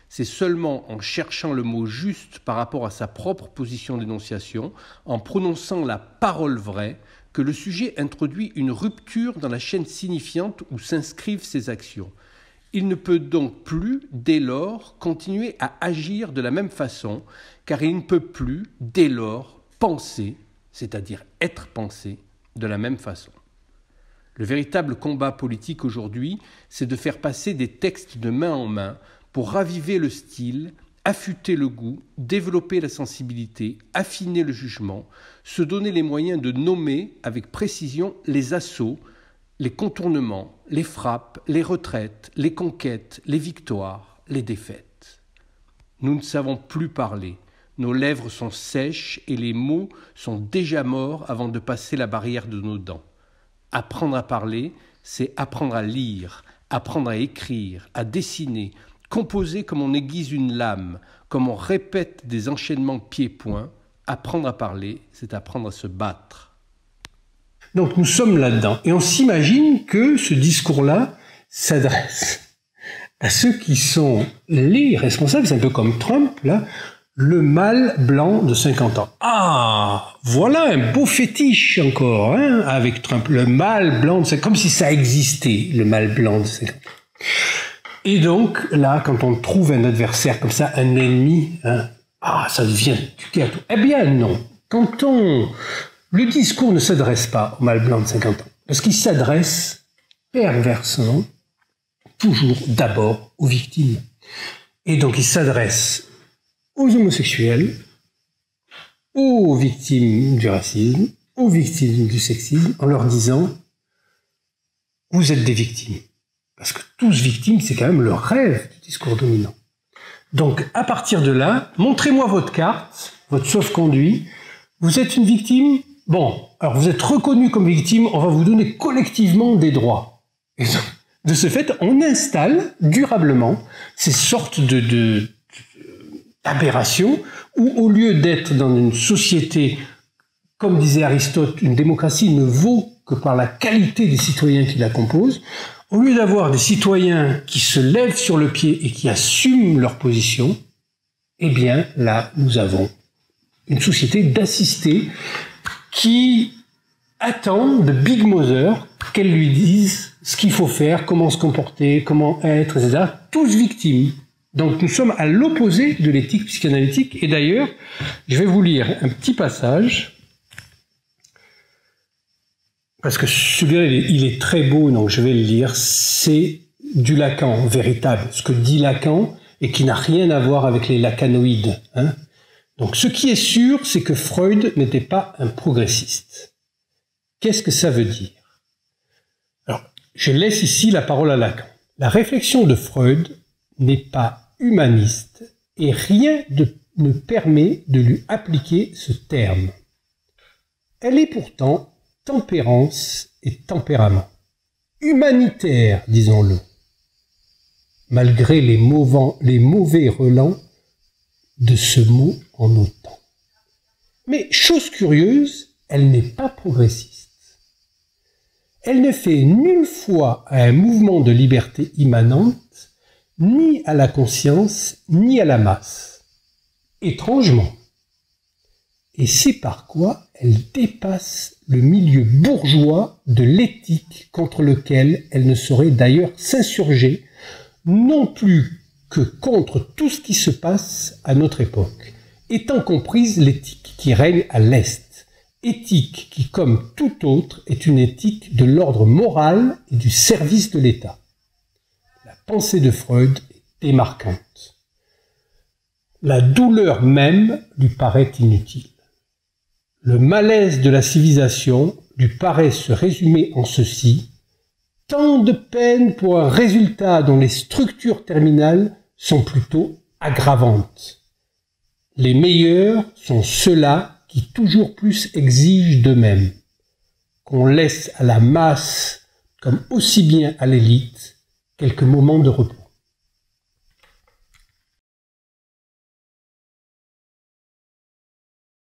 C'est seulement en cherchant le mot juste par rapport à sa propre position d'énonciation, en prononçant la parole vraie, que le sujet introduit une rupture dans la chaîne signifiante où s'inscrivent ses actions. Il ne peut donc plus, dès lors, continuer à agir de la même façon, car il ne peut plus, dès lors, penser, c'est-à-dire être pensé, de la même façon. Le véritable combat politique aujourd'hui, c'est de faire passer des textes de main en main pour raviver le style, affûter le goût, développer la sensibilité, affiner le jugement, se donner les moyens de nommer avec précision les assauts, les contournements, les frappes, les retraites, les conquêtes, les victoires, les défaites. Nous ne savons plus parler. Nos lèvres sont sèches et les mots sont déjà morts avant de passer la barrière de nos dents. Apprendre à parler, c'est apprendre à lire, apprendre à écrire, à dessiner, composer comme on aiguise une lame, comme on répète des enchaînements pieds-poings. Apprendre à parler, c'est apprendre à se battre. Donc nous sommes là-dedans. Et on s'imagine que ce discours-là s'adresse à ceux qui sont les responsables, c'est un peu comme Trump, là, le mâle blanc de 50 ans. Ah, voilà un beau fétiche encore, hein, avec Trump. Le mâle blanc de 50 ans, comme si ça existait, le mâle blanc de 50 ans. Et donc, là, quand on trouve un adversaire comme ça, un ennemi, hein, ça devient du gâteau. Eh bien non, le discours ne s'adresse pas au mâle blanc de 50 ans, parce qu'il s'adresse perversement, toujours d'abord aux victimes. Et donc il s'adresse aux homosexuels, aux victimes du racisme, aux victimes du sexisme, en leur disant « vous êtes des victimes ». Parce que tous victimes, c'est quand même le rêve du discours dominant. Donc, à partir de là, montrez-moi votre carte, votre sauf-conduit. Vous êtes une victime ? Bon, alors vous êtes reconnu comme victime, on va vous donner collectivement des droits. Et de ce fait, on installe durablement ces sortes d'aberrations où, au lieu d'être dans une société, comme disait Aristote, une démocratie ne vaut que par la qualité des citoyens qui la composent, au lieu d'avoir des citoyens qui se lèvent sur le pied et qui assument leur position, eh bien là, nous avons une société d'assistés qui attend de Big Mother qu'elle lui dise ce qu'il faut faire, comment se comporter, comment être, etc. Tous victimes. Donc nous sommes à l'opposé de l'éthique psychanalytique. Et d'ailleurs, je vais vous lire un petit passage, parce que celui-là, il est très beau, donc je vais le lire. C'est du Lacan, véritable. Ce que dit Lacan, et qui n'a rien à voir avec les lacanoïdes. Hein. Donc ce qui est sûr, c'est que Freud n'était pas un progressiste. Qu'est-ce que ça veut dire? Alors, je laisse ici la parole à Lacan. La réflexion de Freud n'est pas humaniste et rien ne permet de lui appliquer ce terme. Elle est pourtant tempérance et tempérament. Humanitaire, disons-le. malgré les mauvais relents de ce mot en nos temps. Mais chose curieuse, elle n'est pas progressiste. Elle ne fait nulle foi à un mouvement de liberté immanente, ni à la conscience, ni à la masse. Étrangement. Et c'est par quoi elle dépasse le milieu bourgeois de l'éthique contre lequel elle ne saurait d'ailleurs s'insurger, non plus que contre tout ce qui se passe à notre époque, étant comprise l'éthique qui règne à l'Est, éthique qui, comme tout autre, est une éthique de l'ordre moral et du service de l'État. La pensée de Freud est démarquante. La douleur même lui paraît inutile. Le malaise de la civilisation lui paraît se résumer en ceci: tant de peine pour un résultat dont les structures terminales sont plutôt aggravantes. Les meilleurs sont ceux-là qui toujours plus exigent d'eux-mêmes, qu'on laisse à la masse comme aussi bien à l'élite quelques moments de repos.